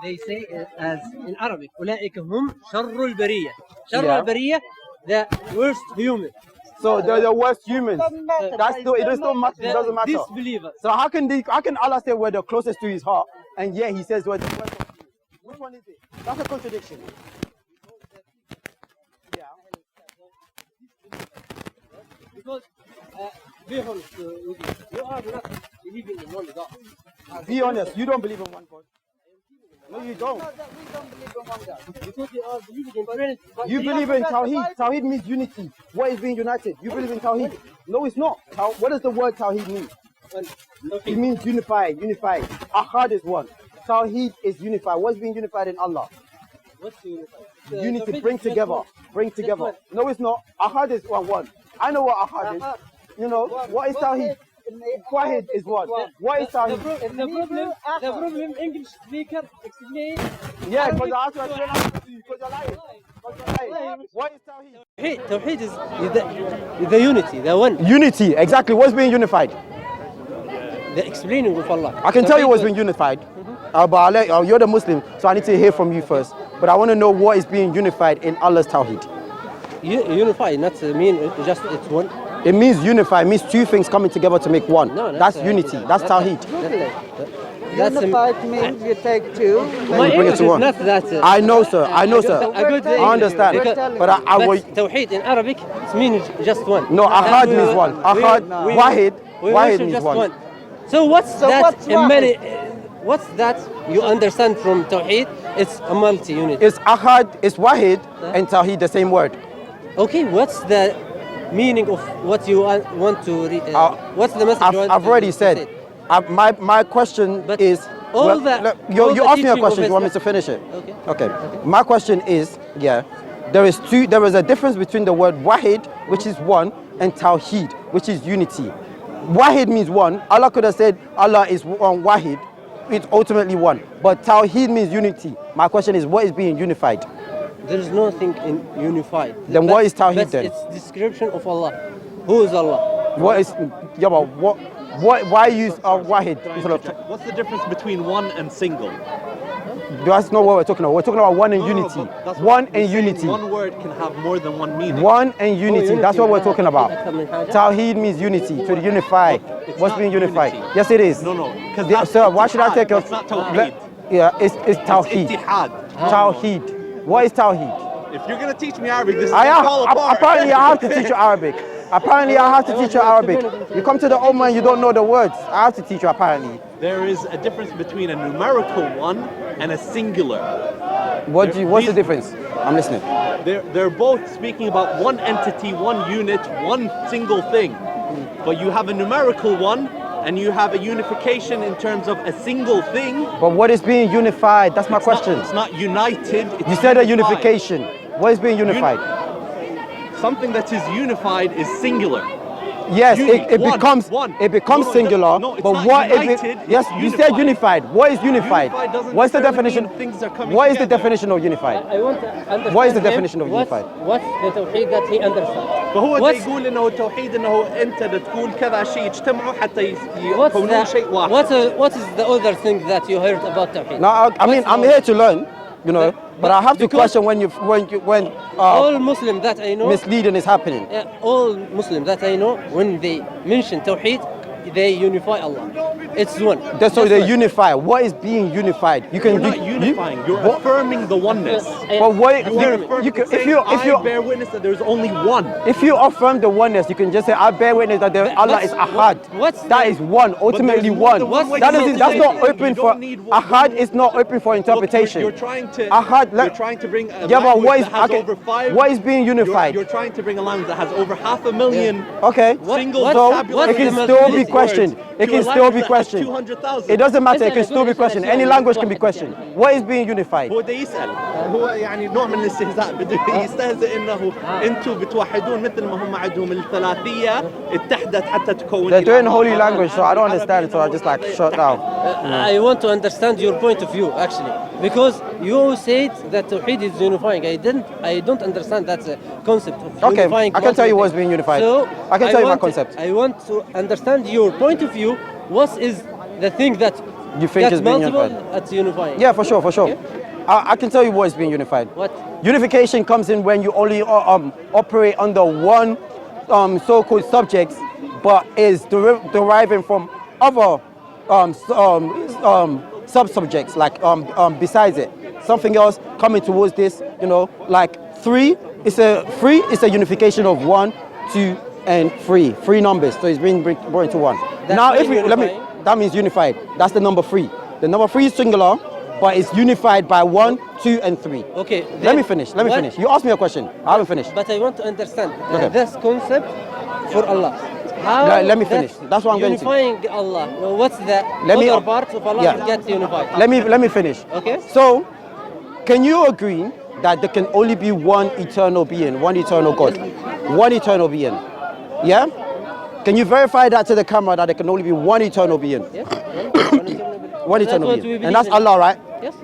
They say it as in Arabic, أولئك هم شر البرية. شر البرية, the worst human. So they're the worst humans. That's still, it doesn't matter. It doesn't matter. Disbelievers. So how can Allah say we're the closest to His heart, and yet He says we're the worst of humans? Which one is it? That's a contradiction. Yeah. Because be honest with you, you are not believing in one God. Be honest, you don't believe in one God. No, you don't. No, that we don't believe in one God. Because you are believing in Trinity. You believe in Tawheed. Tawheed means unity. What is being united? You believe in Tawheed. No, it's not. What does the word Tawheed mean? It means unified. Ahad is one. Tawheed is unified. What's being unified in Allah? What's unified? Unity, bring together. No, it's not. Ahad is one. I know what Ahad is. You know, what is Tawheed? Wahid is one. What is Tawheed? The problem, English speaker, explain. Yeah, because I asked you, because you're lying. What is Tawheed? Tawheed is the unity, the one. Unity, exactly. What's being unified? The explaining of Allah. I can tell you what's being unified. But you're the Muslim, so I need to hear from you first. But I want to know what is being unified in Allah's Tawheed. Unified, not mean just it's one. It means unify. It means two things coming together to make one. No, that's unity. That's Tawheed. Unified means you take two. My bring it to one. Not that. I know, sir. I understand. But Tawheed in Arabic it means just one. No, Ahad means one. Ahad, Wahid means one. So what's that you understand from Tawheed? It's a multi-unit. It's Ahad, it's Wahid, and Tawheed the same word. Okay, what's the meaning of what you want to read? What's the message? I've already said. My question is. You asked me a question. You want me to finish it? Okay. My question is, there is a difference between the word Wahid, which is one, and Tawheed, which is unity. Wahid means one. Allah could have said Allah is one Wahid. It's ultimately one. But Tawheed means unity. My question is, what is being unified? There is nothing in unified. Then what is Tawheed then? It's description of Allah. Who is Allah? What is, why use Wahid? What's the difference between one and single? That's not what we're talking about. We're talking about one and unity. One and unity. One word can have more than one meaning. One and unity. That's what we're talking about. Tawheed means unity, to unify. What's being unified? Unity. Yes, it is. No. Sir, why should I take a... That's not Tawheed. Yeah, it's Tawheed. It's ittihad. Tawheed. What is Tawheed? If you're going to teach me Arabic, this is going to fall apart. Apparently, I have to teach you Arabic. You come to the Ummah and you don't know the words. I have to teach you apparently. There is a difference between a numerical one and a singular. What's the difference? I'm listening. They're both speaking about one entity, one unit, one single thing. But you have a numerical one and you have a unification in terms of a single thing. But what is being unified? That's my question. It's not united. You said a unification. What is being unified? Something that is unified is singular. Yes, it becomes singular. But what is it? Yes, you said unified. What is unified? What's the definition? What is the definition of unified? I want to understand. What is the definition of unified? What's the Tawheed that he understands? فهو يقول إنه التوحيد إنه أنت تقول كذا شيء يجتمعوا حتى يكونون شيء واحد. What is the other thing that you heard about Tawheed? No, I mean I'm here to learn, you know. But I have to question when all Muslims that I know misleading is happening. All Muslims that I know, when they mention Tawheed, they unify Allah. It's one. So they unify. What is being unified? You're not unifying. You're affirming the oneness. But what if you bear witness that there's only one? If you affirm the oneness, you can just say I bear witness that Allah is Ahad. That is one, ultimately one. That's not open for Ahad. Is not open for interpretation. You're trying to Ahad. You're trying to bring a language that has over 5. What is being unified? You're trying to bring a language that has over 500,000. Okay. Single so it can still be questioned. it can still be questioned. 200,000. It doesn't matter, it can still be questioned. Any language can be questioned. What is being unified? هو ده يسأل هو يعني نوع من الاستهزاء بده يستهزئ انه انتم بتوحدون مثل ما هم عندهم الثلاثية اتحدت حتى تكون. They're doing holy language, so I don't understand it, so I just like shut down. I want to understand your point of view actually, because you said that Tawheed is unifying. I don't understand that concept of unifying. Okay, I can tell you what's being unified. So I can tell you my concept. I want to understand your point of view. What is the thing that You think is being multiple unified? at unifying? Yeah, for sure, for sure. Okay. I can tell you what is being unified. What? Unification comes in when you only operate under one so-called subjects, but is deriving from other sub-subjects, like besides it. Something else coming towards this, you know, like three is a unification of 1, 2, and 3. 3 numbers, so it's being brought into one. That's now, if we unifying. that means unified. That's the number 3. The number 3 is singular, but it's unified by 1, 2, and 3. Okay. Let me finish. Let me finish. You asked me a question. I haven't finished. But I want to understand Okay. this concept for Allah. How Let me finish. That's what I'm going to. unifying Allah. What's the other part of Allah that gets unified? Let me finish. Okay. So, can you agree that there can only be one eternal being, one eternal God, one eternal being? Yeah. Can you verify that to the camera that there can only be one eternal being? Yes. One eternal what we being, believe and that's in. Allah, right? Yes.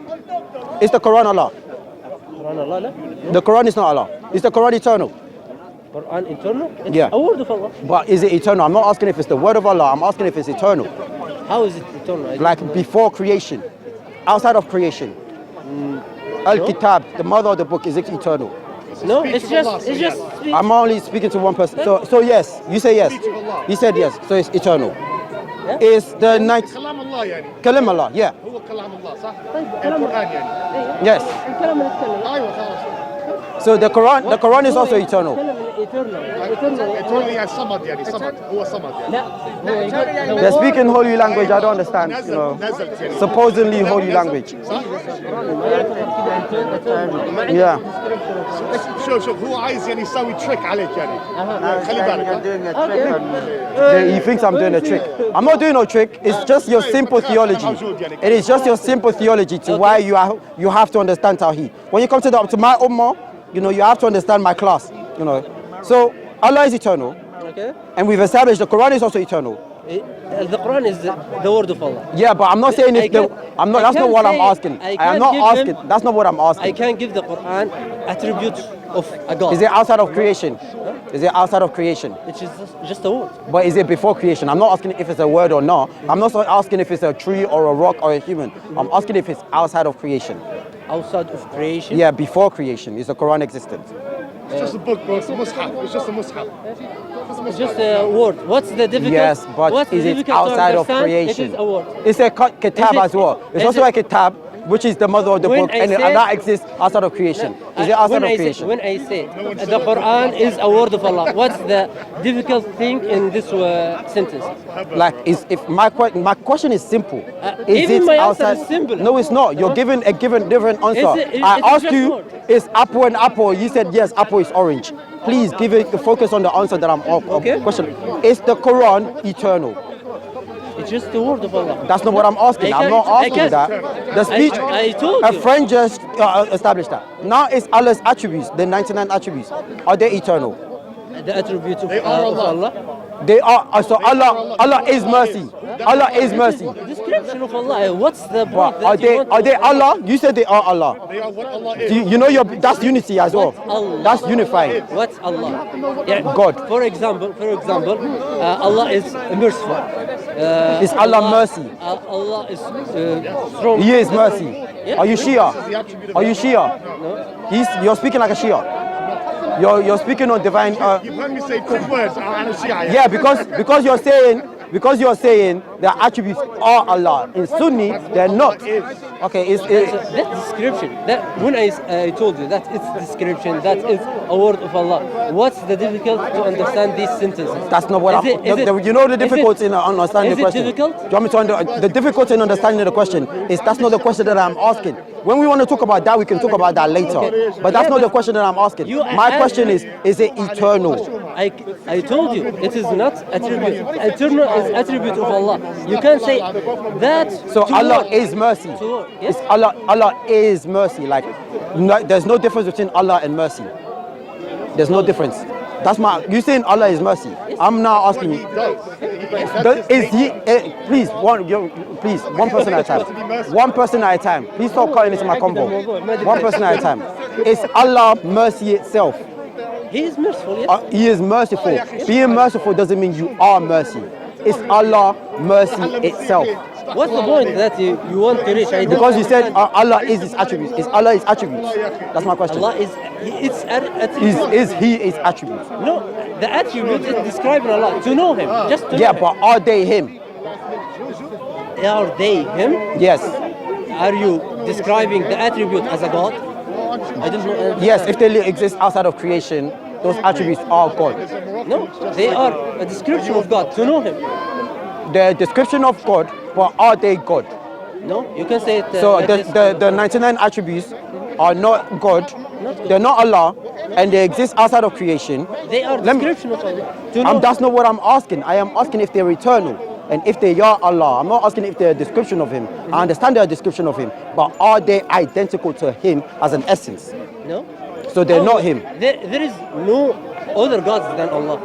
Is the Quran Allah? Quran Allah, la? The Quran is not Allah. Is the Quran eternal? Quran eternal? It's Yeah. a word of Allah. But is it eternal? I'm not asking if it's the word of Allah. I'm asking if it's eternal. How is it eternal? I don't Like know. before creation, outside of creation. Al-Kitab, the mother of the book, is it eternal? No, it's just I'm only speaking to one person. So yes, you say yes. You said yes. So it's eternal. Yeah. Is the night كلام الله يعني Kalim Allah? Yeah. هو كلام الله صح؟ طيب كلام القرآن يعني Yes. الكلام اللي نتكلم ايوه خلاص So the Quran is also eternal. eternal يعني صمد يعني صمد هو صمد يعني لا هو They're speaking holy language. I don't understand. You know, نزلت يعني supposedly holy language. صح؟ Yeah. شوف هو عايز يعني يسوي تريك عليك يعني خلي بالك He thinks I'm doing a trick. I'm not doing no trick. It's just your simple theology. It is just your simple theology to why you have to understand Tawheed. When you come to my ummah, you know, you have to understand my class. You know, so Allah is eternal, Okay. and we've established the Quran is also eternal. The Quran is the word of Allah. Yeah, but I'm not saying I if the can't- I'm not. I That's not can't what I'm say- asking. I I am can't not give asking. them- That's not what I'm I asking. can't give the Quran attributes of a God. Is it outside of creation? Is it outside of creation? Which is just a word. But is it before creation? I'm not asking if it's a word or not. I'm not asking if it's a tree or a rock or a human. I'm asking if it's outside of creation. Outside of creation. Yeah, before creation. Is the Quran existent? It's just a book bro it's a mushaf it's just a mushaf It's just a word. What's the difficult? Yes, but what's is it difficult to outside of understand? creation? It is a word. It's a kitab Is it- as well. It's is also it- a kitab, which is the mother of the When book, I and say- that exists outside of creation. Is it outside of creation? When I say the Quran is a word of Allah, what's the difficult thing in this sentence? Like, if my question is simple. Is even it my answer outside? is simple. No, it's not. You're given a different answer. I it's asked just you, word. is apple an apple? You said yes, apple is orange. Please give it focus on the answer that I'm Okay. questioning. Is the Quran eternal? It's just the word of Allah. That's not what I'm asking. I I'm not can't- I asking can't- that. The speech, I told a you. friend just established that. Now it's Allah's attributes, the 99 attributes. Are they eternal? The attributes of, They are of Allah. Allah. They are. So Allah is mercy. Allah is mercy. Description of Allah. What's the point But that you want are they to- Allah? You said they are Allah. they are what Allah is You know that's unity as well. Allah. That's unifying. What's Allah? Yeah, God. For example, Allah is merciful. Is Allah mercy? Allah is strong. He is mercy. Yeah. Are you Shia? Are you Shia? You're speaking like a Shia. You're speaking on divine. you've heard me say quick words I'm a Shia Yeah, because you're saying the attributes are Allah. In Sunni, they're not. Okay, That description, that when I told you that it's description, that is a word of Allah. What's the difficult to understand these sentences? that's not what Is I'm. it- is it- You know the is it- difficulty in understanding is the it question. difficult? Do you want me to the difficulty in understanding the question is that's not the question that I'm asking. When we want to talk about that, we can talk about that later. Okay. But that's Yeah, not the but question that I'm asking. you My asked question me- is it eternal? I told you it is not attribute. Eternal is attribute of Allah. You can say that. So to Allah what? is mercy. To what? Yes. It's Allah is mercy. Like, there's no difference between Allah and mercy. There's no difference. That's my. You saying Allah is mercy? I'm now asking you. Is he? Please, one person at a time. One person at a time. Please stop cutting into my convo. One person at a time. Is Allah mercy itself? He is merciful. Yes. He is merciful. Being merciful doesn't mean you are mercy. It's Allah mercy itself. What's the point that you want to reach? I don't Because you said understand. Allah is His attributes. Is Allah His attributes? That's my question. Allah is it's attribute. Is He His attributes? No, the attribute is describing Allah. To know Him, just to Yeah, know but are they Him? Him. Are they Him? Yes. Are you describing the attribute as a God? I don't know. Yes, if they exist outside of creation, those attributes are God. No, they are a description of God. To know Him. The description of God, but are they God? No, you can say it. So like this. the 99 attributes are not God, they're not Allah, and they exist outside of creation. They are Let me- description of Allah. To know. That's not what I'm asking. I am asking if they're eternal. And if they are Allah, I'm not asking if they're a description of Him. I understand they're a description of Him, but are they identical to Him as an essence? No. So they're How- not Him. There is no other gods than Allah.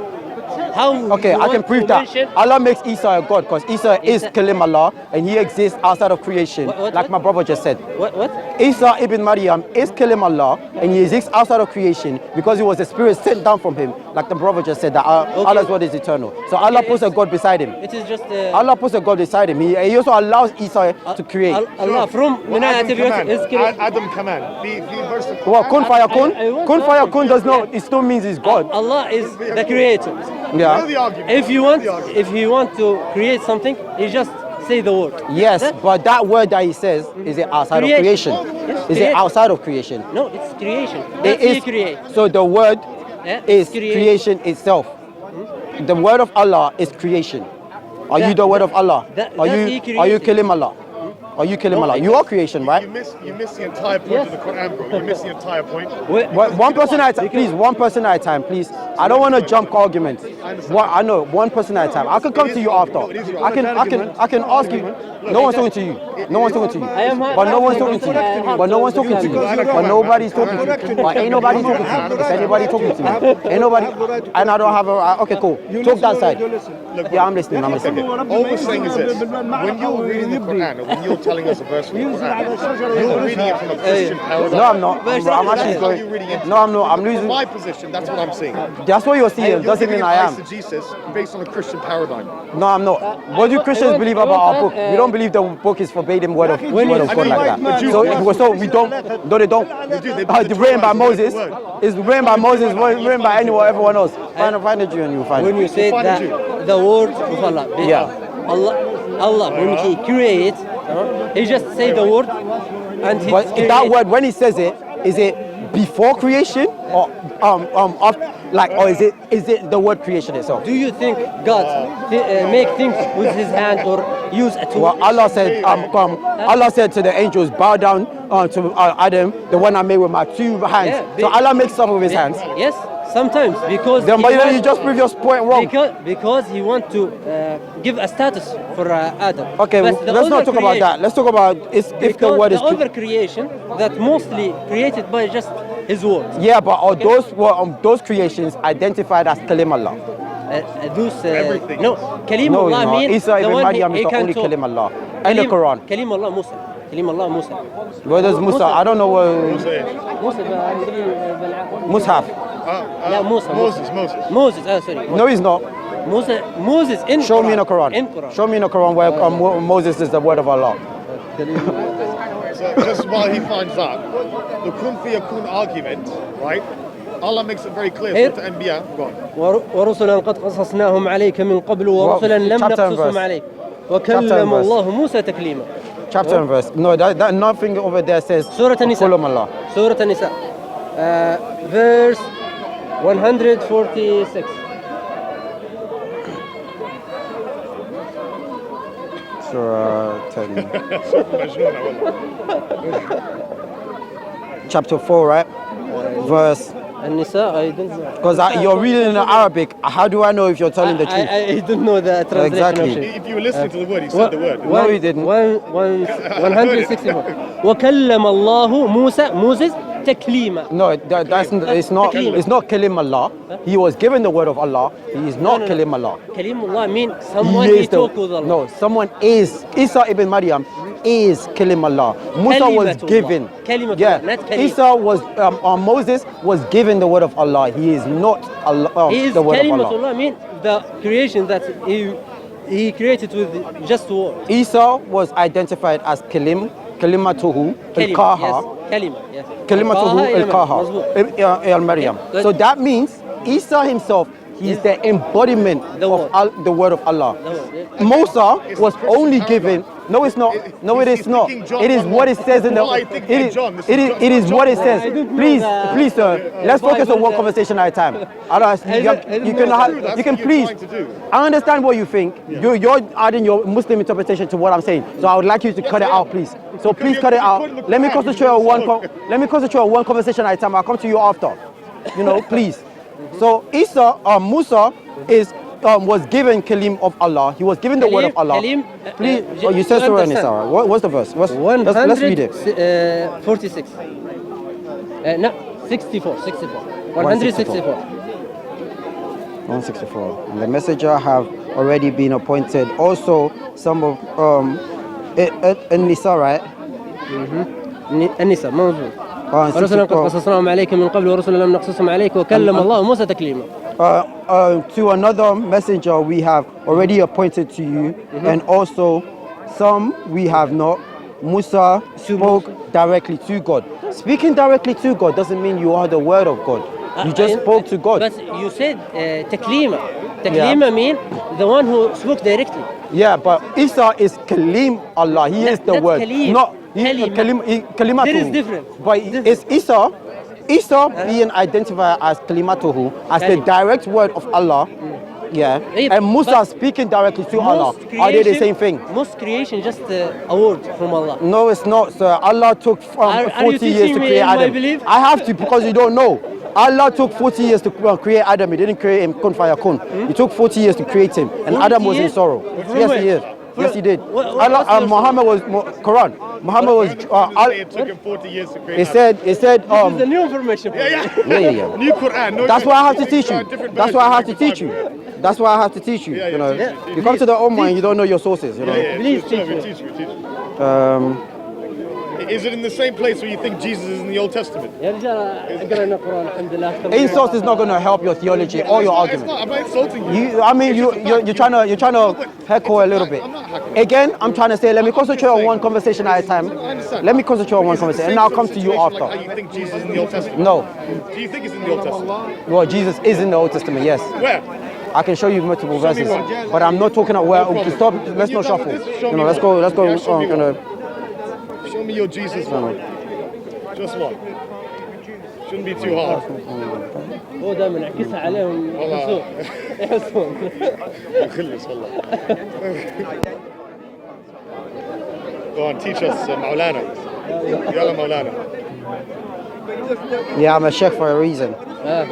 How? Okay, you I can want prove to that. mention- Allah makes Isa a God because Isa is Kalim Allah and he exists outside of creation, What- like my brother just said. What? Isa ibn Maryam is Kalim Allah and he exists outside of creation because he was a spirit sent down from him, like the brother just said that Allah's word is eternal. So Allah puts a God beside him. It is just. Allah puts a God beside him. He also allows Isa to create. Allah from من attribute is created. Adam command. The verse that- Well, kun fayakun. I want Kun to fayakun answer. does not. It still means he's God. Allah is the creator. Yeah. Know the argument. If you want to create something, you just say the word. Yes, That- but that word that he says, is it outside of Creation. creation? Yes, Is it creation. outside of creation? No, it's creation. It That's He is. create. So the word Yeah, is it's creation. creation itself. The word of Allah is creation. Are you the word of Allah? Are you Kalim Allah? Are you Kalim Allah? You are creation, right? You miss the entire point Yes. of the Quran, bro. You miss the entire point. One person at a time, please. One person at a time, please. I don't want to jump arguments. I know. One person at a time. I can come to you after. I can ask you. No one's talking to you. No one's talking to you. But no one's talking to you. But no one's talking to you. But nobody's talking to you. But ain't nobody talking to you. Is anybody talking to you? Ain't nobody. And I don't have a. Okay, cool. Talk that side. Yeah, I'm listening. I'm listening. All we're saying is this: when you're reading the Quran, or when you're telling us a verse from the Quran, you're reading it from a Christian paradigm. No, I'm not. I'm actually That's how you're going. reading it. No, I'm not. I'm From losing. my position, that's what I'm seeing. That's what you're seeing. You're Doesn't giving mean I am. exegesis based on a Christian paradigm. No, I'm not. What do Christians believe about our book? We don't believe the book is verbatim word of God like that. So we don't. No, they don't. It's written by Moses. It's written by Moses. Written by everyone else. Find a Jew and you'll find When it. you say Find that it. the word of Allah, Yeah. Allah when He creates, He just say the word, and He But that word, when he says it, is it before creation or after, or is it the word creation itself? Do you think God make things with His hand or use a tool? Well, Allah said to the angels, bow down to Adam, the one I made with my two hands. Yeah, So Allah makes stuff with his hands. Yes, sometimes because Then, he but wants- you just prove your point wrong. because He want to give a status for Adam. Okay, But the let's not other talk about creation- that. Let's talk about if the because word is. the other creation that mostly created by just His word. Yeah, but are those creations identified as Kalim Allah? Everything. No, Kalim No, Allah it's not. means Isa the ibn one Maryam he is the can only talk. Kalim Allah. And the Quran. Kalim Allah Musa. Kalim Allah Musa. Where does Musa? I don't know where. Musa Mushaf. لا موسى Moses sorry. No, he's not. Moses in Show Quran. me in the Quran. In Quran. Show me in the Quran where Moses is the word of Allah. So just while he finds that, the kun fi yakun argument, right? Allah makes it very clear. Here. Surah Anbiya, go on. ورسلا قد قصصناهم عليك من قبل ورسلا لم Chapter and نقصصهم verse. عليك Chapter and وكلم verse. الله موسى تكليما. Chapter and verse. No, that nothing over there says. سورة النساء. Kalam Allah. سورة النساء. Verse 146. Surah 10. Chapter 4, right? Verse. النساء, I don't know. Because you're reading in Arabic. How do I know if you're telling the truth? I don't know the translation. Exactly. Of it. If you were listening to the word, he said the word. No, he didn't. 164. وكلم الله Moses تكليما. No, it's not Kalim Allah. He was given the word of Allah. He is not Kalim Allah. كليم الله means someone he talk with Allah. No, someone is. Isa ibn Maryam is Kalim Allah. Musa was given. Isa was, Moses was given the word of Allah. He is not Allah, he is the word of Allah. Allah means the creation that he created with just word. Isa was identified as Kalimatuhu al-Kaha. Yes. Kalimatuhu al-Kaha. Al-Maryam. So that means Isa himself, he's the embodiment of the word of Allah. Musa was only given. No, it's not. No, it is not. It is what it says in the. It is what it says. Please, sir. Let's focus on one conversation at a time. You can please. I understand what you think. You're adding your Muslim interpretation to what I'm saying. So I would like you to cut it out, please. So please cut it out. Let me concentrate on one. Let me concentrate on one conversation at a time. I'll come to you after. Please. So Musa was given Kalim of Allah. He was given the word of Allah. Please, you said Surah An-Nisa. What's the verse? Let's read it. 46. No, 64. 164. 164. And the messenger have already been appointed. Also, some of An-Nisa, right? النساء موجود. ورسلا قد قصصناهم عليك من قبل ورسلا لم نقصصهم عليك وكلم الله موسى تكليما. To another messenger we have already appointed to you, and also some we have not. Musa spoke directly to God. Speaking directly to God doesn't mean you are the word of God. You just spoke to God. But you said taklima. Taklima means the one who spoke directly. Yeah, but Isa is Kalim Allah. He is the word. Kalim. Not Kalimatuhu. There is different. But it's Isa being identified as Kalimatuhu, as the direct word of Allah. Yeah. And Musa speaking directly to Allah. Are they the same thing? Most creation just a word from Allah. No, it's not, sir. Allah took 40 years to create Adam. I have to, because you don't know. Allah took 40 years to create Adam. He didn't create him kun fayakun. He took 40 years to create him. And Adam was in sorrow. Yes, he is. Yes, he did. Muhammad was Quran. Muhammad was. It took him 40 years to create. It said. This is the new information. Yeah. New Quran. No, that's why I have to teach you. That's why I have to teach you. That's why I have to teach you. You come to the Ummah and you don't know your sources. Please teach me. Is it in the same place where you think Jesus is in the Old Testament? Insult is not going to help your theology or your argument. I'm not insulting you. You're trying to heckle a little bit. Again, I'm trying to say, let me concentrate on one conversation at a time. Let me concentrate on one conversation, and I'll come to you after. How you think Jesus is in the Old Testament? No. Do you think he's in the Old Testament? Well, Jesus is in the Old Testament, yes. Where? I can show you multiple verses, but I'm not talking about where. Stop. Let's not shuffle. Let's go. Show me your Jesus one. Just one. Shouldn't be too hard. هو دائما نعكسها عليهم يحسون. Go on, teach us Maulana. Yalla Maulana. Yeah, I'm a Sheikh for a reason. Yeah.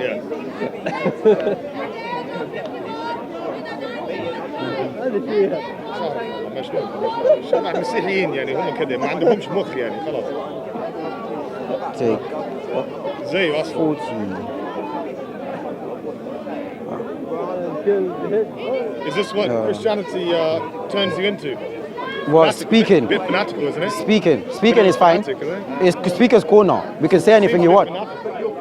شباب مسيحيين يعني هم كده ما عندهمش مخ يعني خلاص. زيه اصلا. Is this what Christianity turns you into? Well, speaking. A bit fanatical, isn't it? Speaking is fine. Speaker's cool now. We can say anything you want.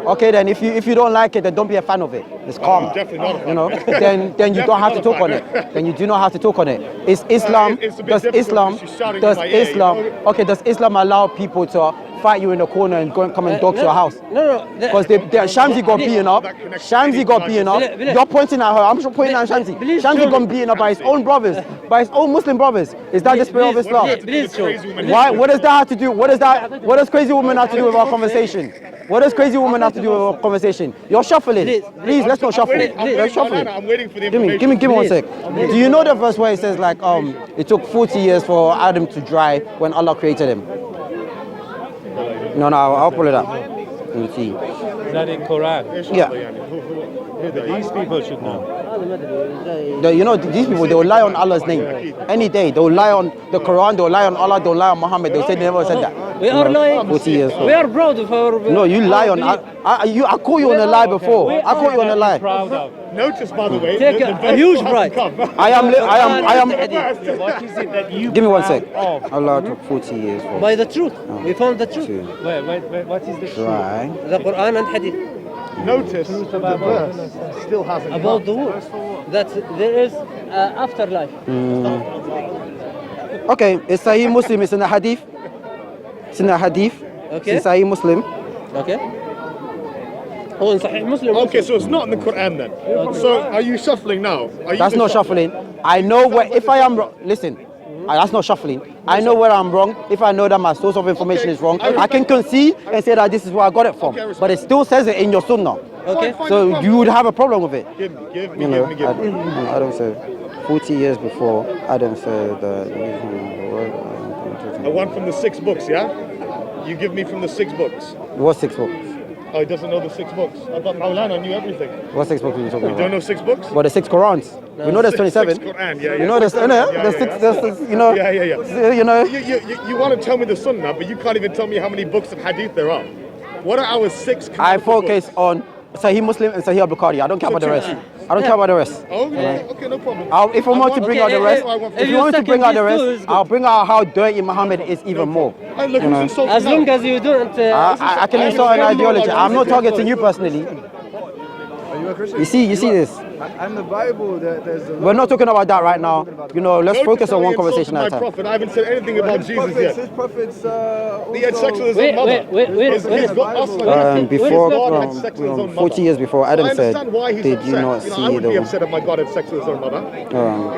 Okay, then if you don't like it, then don't be a fan of it. It's calm. I'm definitely not a fan. Then you don't have to talk on it. Then you do not have to talk on it. Is Islam? Does Islam allow people to fight you in the corner and come and dog to your house? No. Because Shamsi got beaten up. Shamsi got beaten up. You're pointing at her. I'm just pointing at Shamsi. Shamsi got beaten up by his own brothers, by his own Muslim brothers. Is that the spirit of Islam? Please show. Why? What does that have to do? What does crazy woman have to do with our conversation? What does crazy woman have to do with a conversation? You're shuffling. Please, let's not shuffle. Let's shuffle. I'm waiting for the information. Give me 1 sec. Do you know the verse where it says like it took 40 years for Adam to dry when Allah created him? No, I'll pull it up. Let me see. Is that in Quran? Yeah. These people should know. You know, these people, they will lie on Allah's name. Any day, they will lie on the Quran, they will lie on Allah, they will lie on Muhammad. They will say they never said that. We are lying. 40 years. We are proud of our... No, you lie on... I caught you on a lie before. I caught you on a lie. Proud of. Notice, by the way, Take a huge pride. I am... What is it that you Give me 1 sec. of? Allah took 40 years. By the truth. We found the truth. Wait, what is the truth? Dry. The Quran and Hadith. Notice the verse still hasn't About the world. That there is afterlife. Okay, it's Sahih Muslim, it's in the Hadith. It's in the Hadith. Okay. It's Sahih Muslim. Okay. Oh, in Sahih Muslim. Okay, so it's not in the Quran then. So are you shuffling now? Are you That's just not shuffling. I know where, if I am wrong, listen, that's not shuffling. I know where I'm wrong. If I know that my source of information is wrong, I can concede and say that this is where I got it from. But it still says it in your sunnah. Okay. So you would have a problem with it. Give me. Adam said 40 years before Adam said that. I want from the 6 books, yeah? You give me from the 6 books. What 6 books? Oh, he doesn't know the 6 books. I thought Maulana knew everything. What 6 books are you talking You about? don't know 6 books? Well, the 6 Qurans. We know there's 27. 6 Quran, yeah. You know there's, the 6, you know. Yeah. You know. You want to tell me the Sunnah, but you can't even tell me how many books of Hadith there are. What are our 6? I focus on Sahih Muslim and Sahih Al-Bukhari. I don't care about the rest. I don't care about the rest. Okay, no problem. If I want to bring out the rest, if you want to bring out the rest, I'll bring out how dirty Muhammad is even more. Look, You know. As long as you don't... I can insult an ideology. I'm not targeting you personally. Are you a Christian? You see this. And the Bible, there's a We're not talking about that right now. You know, let's focus on one Don't conversation insult at a my time. prophet. I haven't said anything about Jesus yet. His prophets, He had sex with his own mother. He's got us. Before, God had sex with his own 40 years before, Adam I said, understand why he's did upset. you not I see would be the... upset if my God had sex with his own mother.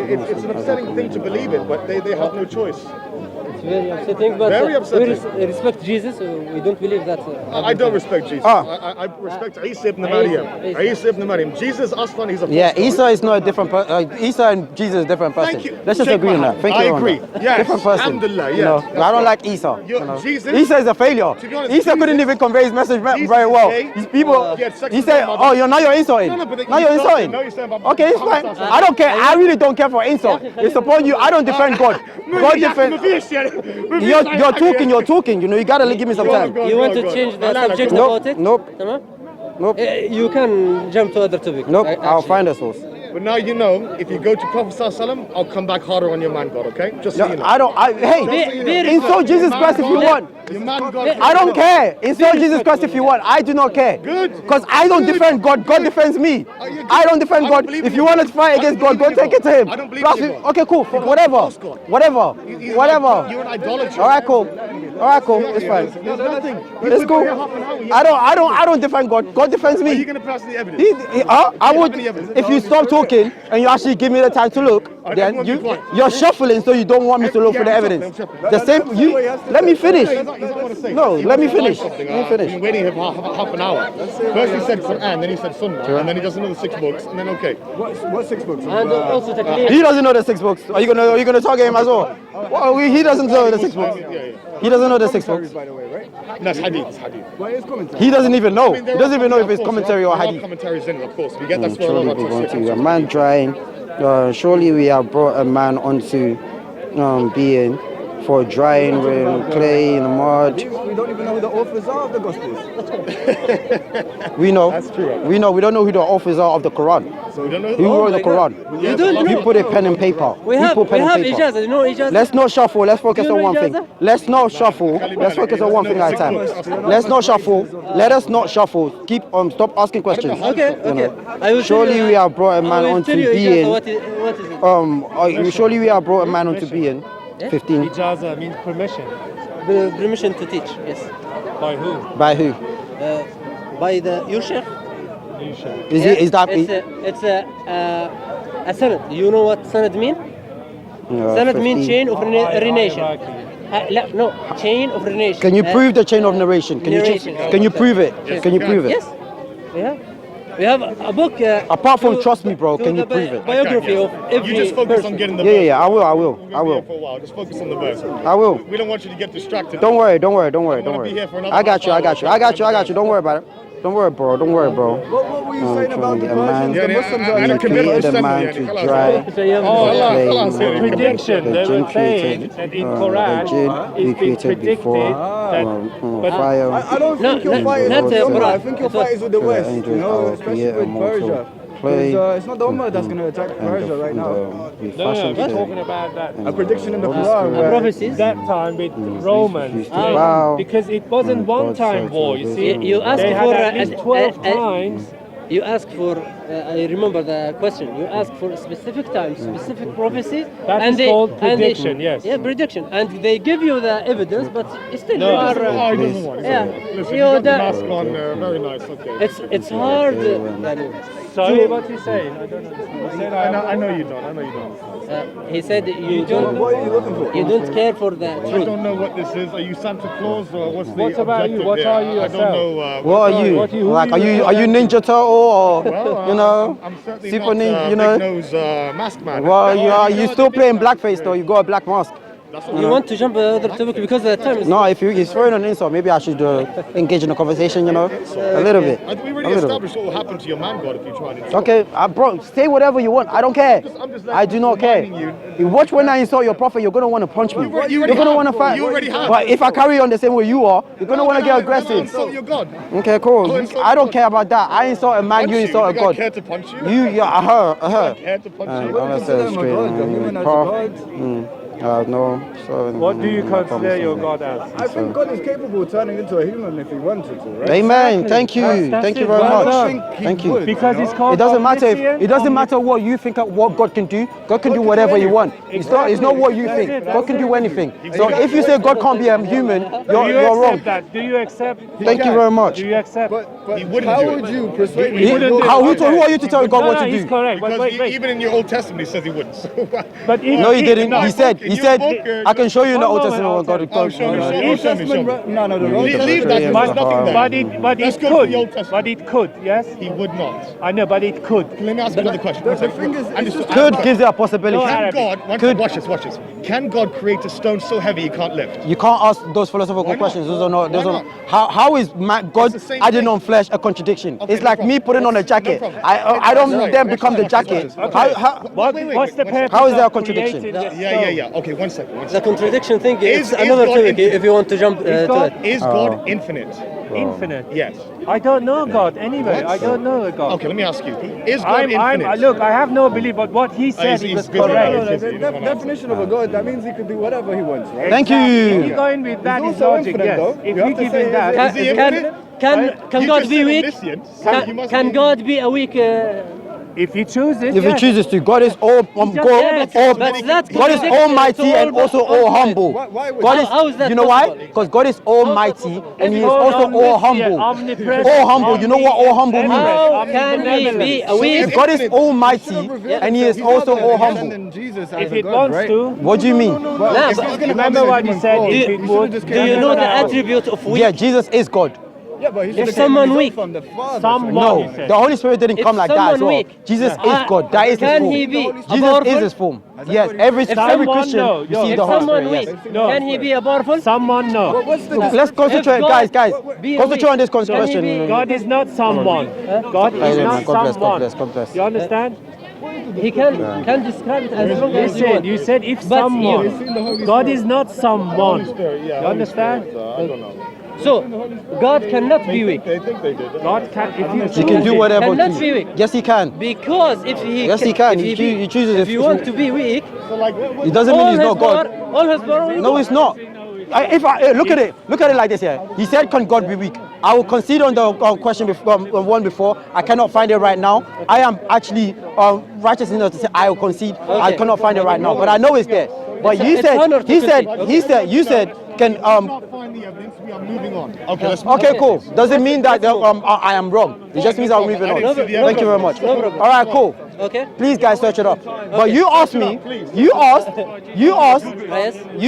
It's an upsetting thing to believe it, but they have no choice. It's very upsetting, but Very upsetting. we respect Jesus. We don't believe that. I don't respect Jesus. I respect Isa ibn Maryam. Isa ibn Maryam. Jesus, Aslan, he's a false Yeah, god. Isa is not a different person. Isa and Jesus is a different person. Thank you. Let's just Sheikh agree on that. Mahmoud. Thank you. I on agree. that. Yes. Different person. Alhamdulillah, You yes. know, Yes. I don't like Isa. You're- you know. Jesus- Isa is a failure. To be honest, Isa couldn't Jesus- even convey his message Jesus very well. gay. These people, He had sex he with said, his mother. "Oh, you're insulting. No, but Now you're you started- insulting." now you're saying about Okay, it's fine. Muhammad. I don't care. I really don't care for insult. It's upon you. I don't defend God. God defend. You're talking. You know, you gotta give me some time. You want to change the subject about it? Nope. Nope. You can jump to other topic. Nope. I'll find a source. But now you know, if you go to Prophet ﷺ, I'll come back harder on your man God, okay? Just so you know. I don't. Hey, insult Jesus Christ if you want. Your man God. I don't care. Insult Jesus Christ if you want. I do not care. Good. Because I don't defend God. God defends me. I don't defend God. If you want to fight against God, go take it to Him. I don't believe in God. Okay, cool. Whatever. You're an idolater. All right, cool. It's fine. There's nothing. It's cool. I don't defend God. God defends Are you me. going to pass the evidence? I would. If you stop talking and you actually give me the time to look, then you're shuffling, so you don't want me to look for the evidence. The same. You let me finish. No, let me finish. Let me I've finish. been waiting here for half an hour. First he said Quran, then he said Sunnah, and then he doesn't know the 6 books, and then okay. what 6 books? And also the He doesn't know the 6 books. Are you gonna target him as well? Well, he doesn't know the 6 books. He doesn't know the 6 books. By the way, right? No, it's hadith. It's hadith. What is commentary? He doesn't even know. I mean, He doesn't even know if it's of course, commentary or there are hadith. commentaries in it, of course. We get that's where Surely all we our want tafsir to. A comes man drying. Surely we have brought a man onto being for drying with clay and mud. We don't even know who the authors are of the Gospels. We know. That's true. We know. We don't know who the authors are of the Quran. So we don't know Who wrote the Quran? You don't know. You put a pen and paper. We have paper. ijazah. You know ijazah? Let's not shuffle. Let's focus Do you on know one thing. ijazah? Let's not shuffle. Let's focus on one thing at a time. Let's not shuffle. Let us not shuffle. Keep stop asking questions. Okay. You know. I will Surely tell you, we have brought a man I will onto tell you being. ijazah, what is it? Surely we have brought a man onto being. 15. Ijaza means permission. The permission to teach. Yes. By who? By who? By your sheikh. You should. Is that? It's a sanad. You know what sanad mean? Sanad means chain of relation. No, chain of narration. Can you prove the chain of narration? Can you prove it? Can you prove it? Yes. Yeah. We have a book. Apart from trust me, bro, can you prove it? Biography of every You just focus person. on getting the verse. Yeah, I will. We're gonna be here for a while. Just focus on the verse. I will. We don't want you to get distracted. Don't worry. I'm gonna be here for another I got you. half hour. Don't worry about it. Don't worry, bro. What were you saying about the Persians? The Muslims are أنا كبير the man يعني to خلاص. dry. Oh, the prediction. They jinn were saying created, that in the Quran jinn it's we been created predicted before that fire. I don't think your fight is not with the Umar. I Quran. think your fight is with the West, you know, especially create a with mortal Persia. clay, Because it's not the Ummah that's going to attack Persia right now. we No, fashioned we're it. talking about that. A prediction in the Holy Quran Spirit. where Prophecies. That time with Romans, used to bow, because it wasn't and one-time God war. said You to see, them, You asked they for had at least 12 times. You ask for. I remember the question. You ask for a specific time, specific prophecy, That and is they called and they- prediction, yes. Yeah, prediction, and they give you the evidence, but still No, you I are. Oh, he doesn't want it. Yeah. Listen, You you got the the- mask on. Very nice. Okay. It's hard. Sorry, what you saying? I don't understand. You said I know you don't. I know you don't. He said you don't. what are you looking for? You don't care for the I truth. don't know what this is. Are you Santa Claus or what's the What about you? objective What there? are you I don't yourself? know. What are you? What you- who Like, you are you Ninja Turtle or Well, you know? I'm certainly Super not Ninja, you know? big nose mask man. Well, you still playing blackface though. You got a black mask. That's You want to jump other topic because the time is. No, if he's throwing an insult, maybe I should engage in a conversation. You know, a little bit. I think we A already little bit. established what will happen to your man god if you try and insult. Okay, bro, say whatever you want. I don't care. I'm just I do not care. reminding You watch when I insult your prophet, you're gonna want to punch me. You already You're gonna have. want to fight. You already have. But if I carry on the same way you are, you're gonna want to get aggressive. Insult your god. Okay, cool. Go insult I don't God. care about that. I insult a man, Punch you insult a You got god. care to punch you? Yeah, her. Care to punch you? What do you consider him a god? A human as a god? No. So, What do you consider your God as? I think God is capable of turning into a human if he wanted to, right? Amen. Thank you. That's Thank you it. very Well much. done. Thank you. Because it's called It doesn't matter omniscient, it doesn't matter what you think what God can do. God can do whatever you want. It's not what you That's think. it. God can do That's anything. So if you say God can't be a human, you're wrong. That? Do you accept? Thank you very much. Do you accept? But He wouldn't how do it. would you persuade me? He wouldn't do it. Who are you to tell God what to he's do? correct. Because But wait. even in your Old Testament, he says he wouldn't. But No, he didn't. No, He said, in your book, I can show you in the one Old moment, Testament what God Oh, show me, God- show me, Old show me, show Testament, me. no, the Old Leave Testament. that, there's But, nothing there. but Let's it go to could. the Old Testament. But it could. Yes. He would not. I know, but it could. Let me ask you another question. The thing is, it's just Could gives it a possibility. No, Can Arabic. God, Could- watch this. Can God create a stone so heavy he can't lift? You can't ask those philosophical Why not? questions. Those are not. Those Why are not? how is God the same adding thing. on flesh a contradiction? Okay, It's no like me problem. putting on a No jacket. problem. I don't Right, then watch become the this, watch jacket. this. How, What's the purpose? How is there a of contradiction? creating this Yeah. stone? Okay, one second. The contradiction thing is Is another God topic infinite? if you want to jump to God- it. Is God infinite? Infinite. Yes. I don't know God anyway. What? I don't know a God. Okay, let me ask you. Is God infinite? Look, I have no belief, but what he said he's was busy. correct. No, the definition of a god, that means he could do whatever he wants, right? Thank If you. you go in with that, He's is also logic, infinite, yes. though. If You you have to give say, him that, Is he infinite? Can You God just be said weak? omniscient, so you must Can be- God be a weak? if he chooses, If he yes. chooses to, God is all but that's God is contradiction. almighty It's all and also all ultimate. humble. Why would God How is that you know why? possible? Because God is almighty and He is All also all omniscient, humble. omnipresent, All humble. You know what all humble means? How can he be a weak? If God is almighty and He is also all humble. Jesus If as a it god, wants right? to. What do you mean? Nah, If but he's gonna Remember come what in he a said, human if form, it he would- should've just Do came you in know as the a god. attribute of weak? Yeah, Jesus is God. Yeah, but he should've someone came weak- from the Father. Someone- No, he said. the Holy Spirit didn't If come like that as someone well. weak- Jesus is God. That is His Can form. he be Jesus powerful? is His form. Yes, every someone, Christian no, you no. see If the Holy someone Spirit. weak, Yes. No. can he be a powerful? Someone, no. What's the Let's concentrate, If God- guys. be Concentrate weak, on this can he question. be- God is not someone. God is Amen. not God bless, someone. God bless, God bless. You understand? He can describe it as long as you Listen, want. you said if But someone. God is not someone. You understand? I don't know. So God cannot be weak They think they did. God can, if you He can do choose it. whatever. Cannot he- be weak. Yes, He can. because if he Yes, he can. if He chooses if if- you if want you- to be weak, So like, It doesn't mean He's not God. all his power. No, it's not. Look at it. Look at it like this here. He said, "Can God be weak?" I will concede on the question before, one before. I cannot find it right now. I am actually righteous enough to say I will concede. I cannot find it right now, but I know it's there. But you said, you said, can Not find the evidence. We are moving on. Okay, let's move Okay, on. cool. Doesn't mean that I am wrong. It just means I'm moving on. Thank you very much. All right, cool. Okay. Please, guys, search it up. But you asked me. You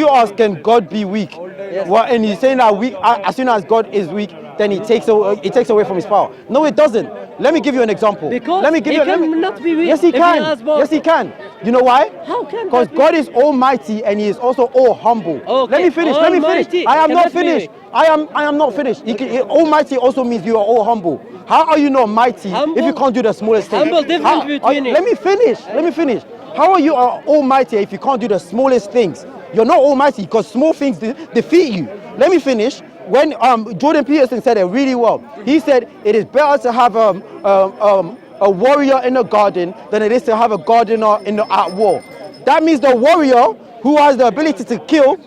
asked, can God be weak? Yes. Well, and he's saying that weak. As soon as God is weak, then he takes away from his power. No, it doesn't. Let me give you an example. Because let me give he you. cannot be weak. Yes, he if can. has both. Yes, he can. You know why? How can Because that be? God is almighty and he is also all humble. Okay. Let me finish. Let me Almighty finish. I am not cannot be finished. weak. I am not finished. Almighty also means you are all humble. How are you not mighty Humble? if you can't do the smallest thing? Humble difference between it. Let me finish. Let me finish. How are you almighty if you can't do the smallest things? You're not almighty because small things defeat you. Let me finish. When Jordan Peterson said it really well, he said it is better to have a warrior in the garden than it is to have a gardener at war. That means the warrior who has the ability to kill,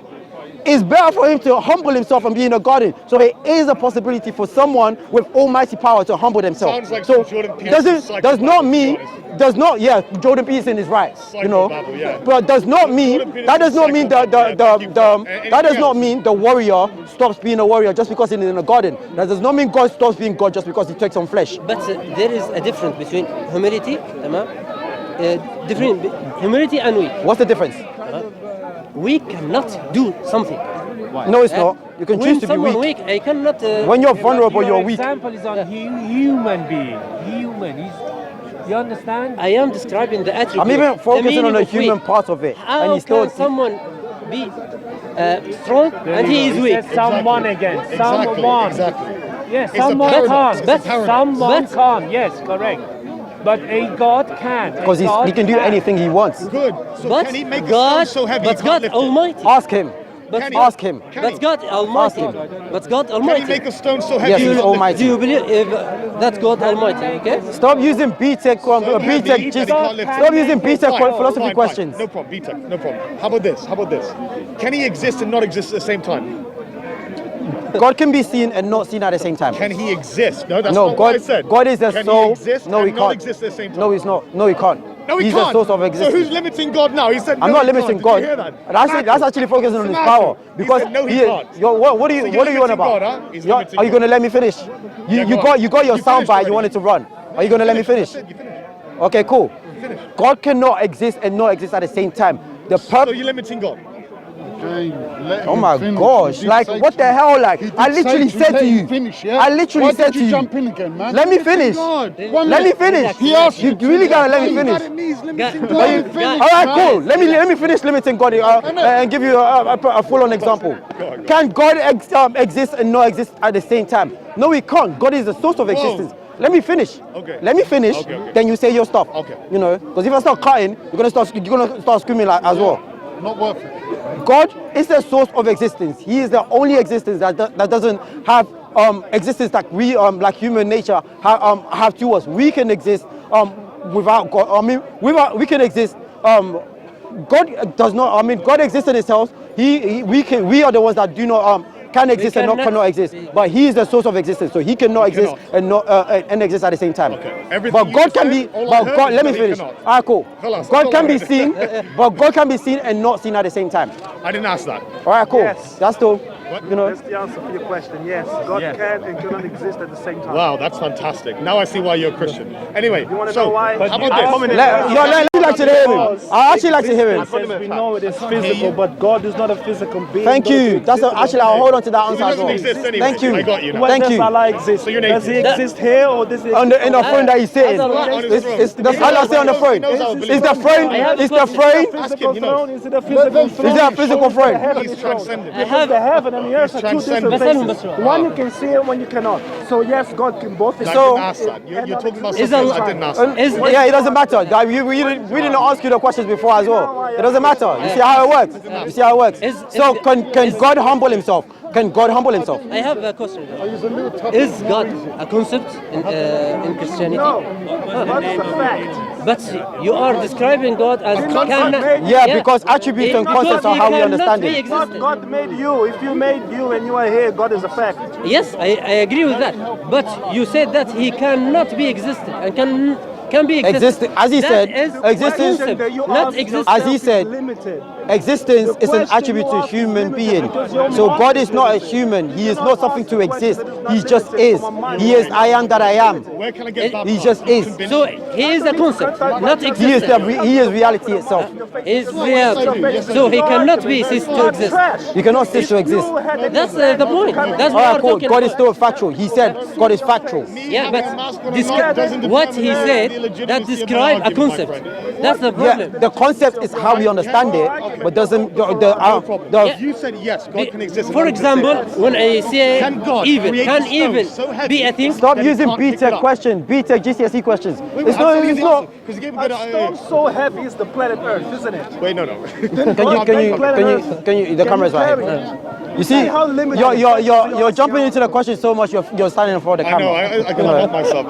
it's better for him to humble himself and be in a garden. So it is a possibility for someone with almighty power to humble themselves. Sounds like so Jordan Peterson Jordan Peterson is right, you know. Psychobabble, yeah. But that does not mean the warrior stops being a warrior just because he's in a garden. That does not mean God stops being God just because he takes on flesh. But there is a difference between humility, humility and weak. What's the difference? We cannot do something. No, it's not. You can choose to be weak. weak. I cannot. When you're vulnerable, you're weak. Example is on human being. You understand? I am describing the attribute. I'm even focusing on the meaning of human weak. part of it. How and he's can still someone be strong and he is weak? Says someone again. Someone. Exactly. Yes, It's a someone paradox. can't. It's a paradox. Someone can't. Yes, correct. But a God can. because he can do anything he wants. Good. So But can he make God, a stone so heavy but he God can't lift it? Almighty. Ask him. But Can he? Ask him. Can But he? God Almighty. Ask him. But God Can he Almighty. make a stone so heavy Yes, he he's can't lift almighty. Do you believe that's God Almighty? Okay. Stop using BTEC, So heavy that he just can't lift it? stop using BTEC Fine, philosophy fine, questions. fine. No problem, B-Tech, no problem. How about this? How about this? Can he exist and not exist at the same time? God can be seen and not seen at the same time. Can he exist? No, that's No, not what I God. said. God is the Can soul. he exist No, and he not can't. exist at the same time? No, he's not. No, he can't. No, he He's can't. the source of existence. So who's limiting God now? He said no, I'm not he limiting can't. God. Did you hear that? That's actually focusing on his Snacker. power He because said no, he can't. what are you So you're what are you on limiting about? God, huh? He's You're- limiting are you God. gonna let me finish? Yeah, go on. You got your You sound finished bite. already. You wanted to run. Are you gonna let me finish? You finished. Okay, cool. God cannot exist and not exist at the same time. The So purpose. you're limiting God. Oh my gosh! Like what the hell? Like I literally said to you. I literally said to you. Jump in again, man? Let me finish. Let me finish. He asked You really gotta let me finish. All right, cool. Let me finish limiting God and give you a full-on example. Can God exist and not exist at the same time? No, he can't. God is the source of existence. Let me finish. Okay. Let me finish. Okay. Then you say your stuff. Okay. You know, because if I start cutting, you're gonna start screaming like, as well. Not worth it. God is the source of existence. He is the only existence that doesn't have existence that we like human nature have to us. We can exist without God. I mean, we can exist. God does not. I mean, God exists in Himself. We are the ones that do not can exist and cannot exist. But He is the source of existence, so He cannot exist and not and exist at the same time. Okay. But God can be. But God, let me finish. Alright, cool. Khalas, God can be alright. seen, but God can be seen and not seen at the same time. I didn't ask that. All right, cool. Yes. That's still, you know. That's the answer for your question. Yes, God can and cannot exist at the same time. Wow, that's fantastic. Now I see why you're a Christian. Anyway, You want to so know why? how about this? Let me like to hear him. I actually like to hear him. Says we know it is physical, but God is not a physical being. Thank you. That's actually I'll hold on to that answer as doesn't well. exist anyway. Thank you. I got you now. Where Thank does you. Allah exist? So you're Does He naked. exist here or does He On exist the in the throne that he's sitting. On his throne. That's Allah say on the throne. Is the throne? Is the throne? Ask him, he knows. Is it a physical throne? Is there a physical throne? He's transcendent. Because the heaven and the earth are two transcendent. different places. One you can see and one you cannot. So yes, God can both exist. I didn't ask that. You're talking about Is something Allah- I didn't ask. That. Yeah, it doesn't matter. We didn't ask you the questions before as well. It doesn't matter. You see how it works. You see how it works. So can God humble Himself? Can God humble Himself? I have a question. Is God a concept in Christianity? No, that's a fact. But you are describing God as Yeah, because attributes and concepts are how we understand it. God made you. If you made you and you are here, God is a fact. Yes, I agree with that. But you said that He cannot be existed and can be existence. As he said, existence, not existence. As he said, existence is an attribute to a human being. So God is not a human. He is not something to exist. He just is. He is I am that I am. Where can I get baptized? He just is. So he is a concept, not existence. He is reality itself. Is reality. So he cannot be cease to exist. He cannot cease to exist. That's the point. That's what we're talking God is about. still factual. He said God is factual. Yeah, but what he said that describe a concept. That's the problem. Yeah, the concept is how we understand it, but doesn't You said yes, God can exist. For example, when I say Can God evil, create can a stone evil so heavy be a thing? Stop that he using can't pick it BTEC up? questions, BTEC GCSE questions. Wait, It's not. because he gave a good. A stone so heavy is the planet Earth, isn't it? Wait, no. Can you? The camera's right here. You see, you're jumping into the question so much. You're standing in front of the I know. camera. I can help myself.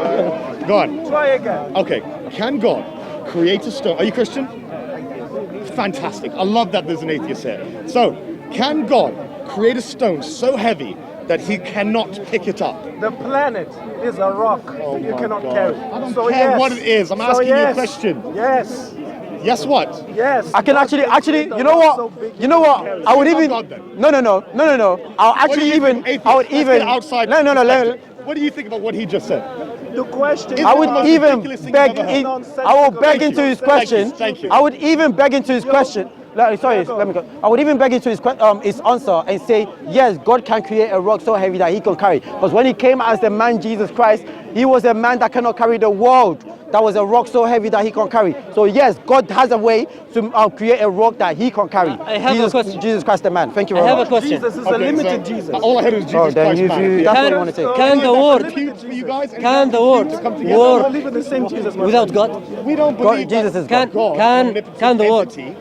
Go on. Try again. Okay. Can God create a stone? Are you Christian? Fantastic. I love that there's an atheist here. So, can God create a stone so heavy that he cannot pick it up? The planet is a rock you cannot carry. I don't care what it is. I'm asking you a question. Yes. Yes, what? Yes. I can actually, you know what? I would even. No. I would even. Outside. No. What do you think about what he just said? The question. I would even beg. I will beg Thank into you. his question. Thank you. I would even beg into his question. Sorry, let me go. I would even beg into his answer and say, yes, God can create a rock so heavy that he can carry. Because when he came as the man Jesus Christ, he was a man that cannot carry the world. That was a rock so heavy that he can carry. So yes, God has a way to create a rock that he can carry. I have a question. Jesus Christ, the man. Thank you very I have much. a question. Jesus is a limited Jesus. All I heard was Jesus then Christ, man. that's what you want to say. Can the word Can the word We work believe in the same Jesus. without God? We don't believe Jesus that is Can God, can omnipotent the word entity,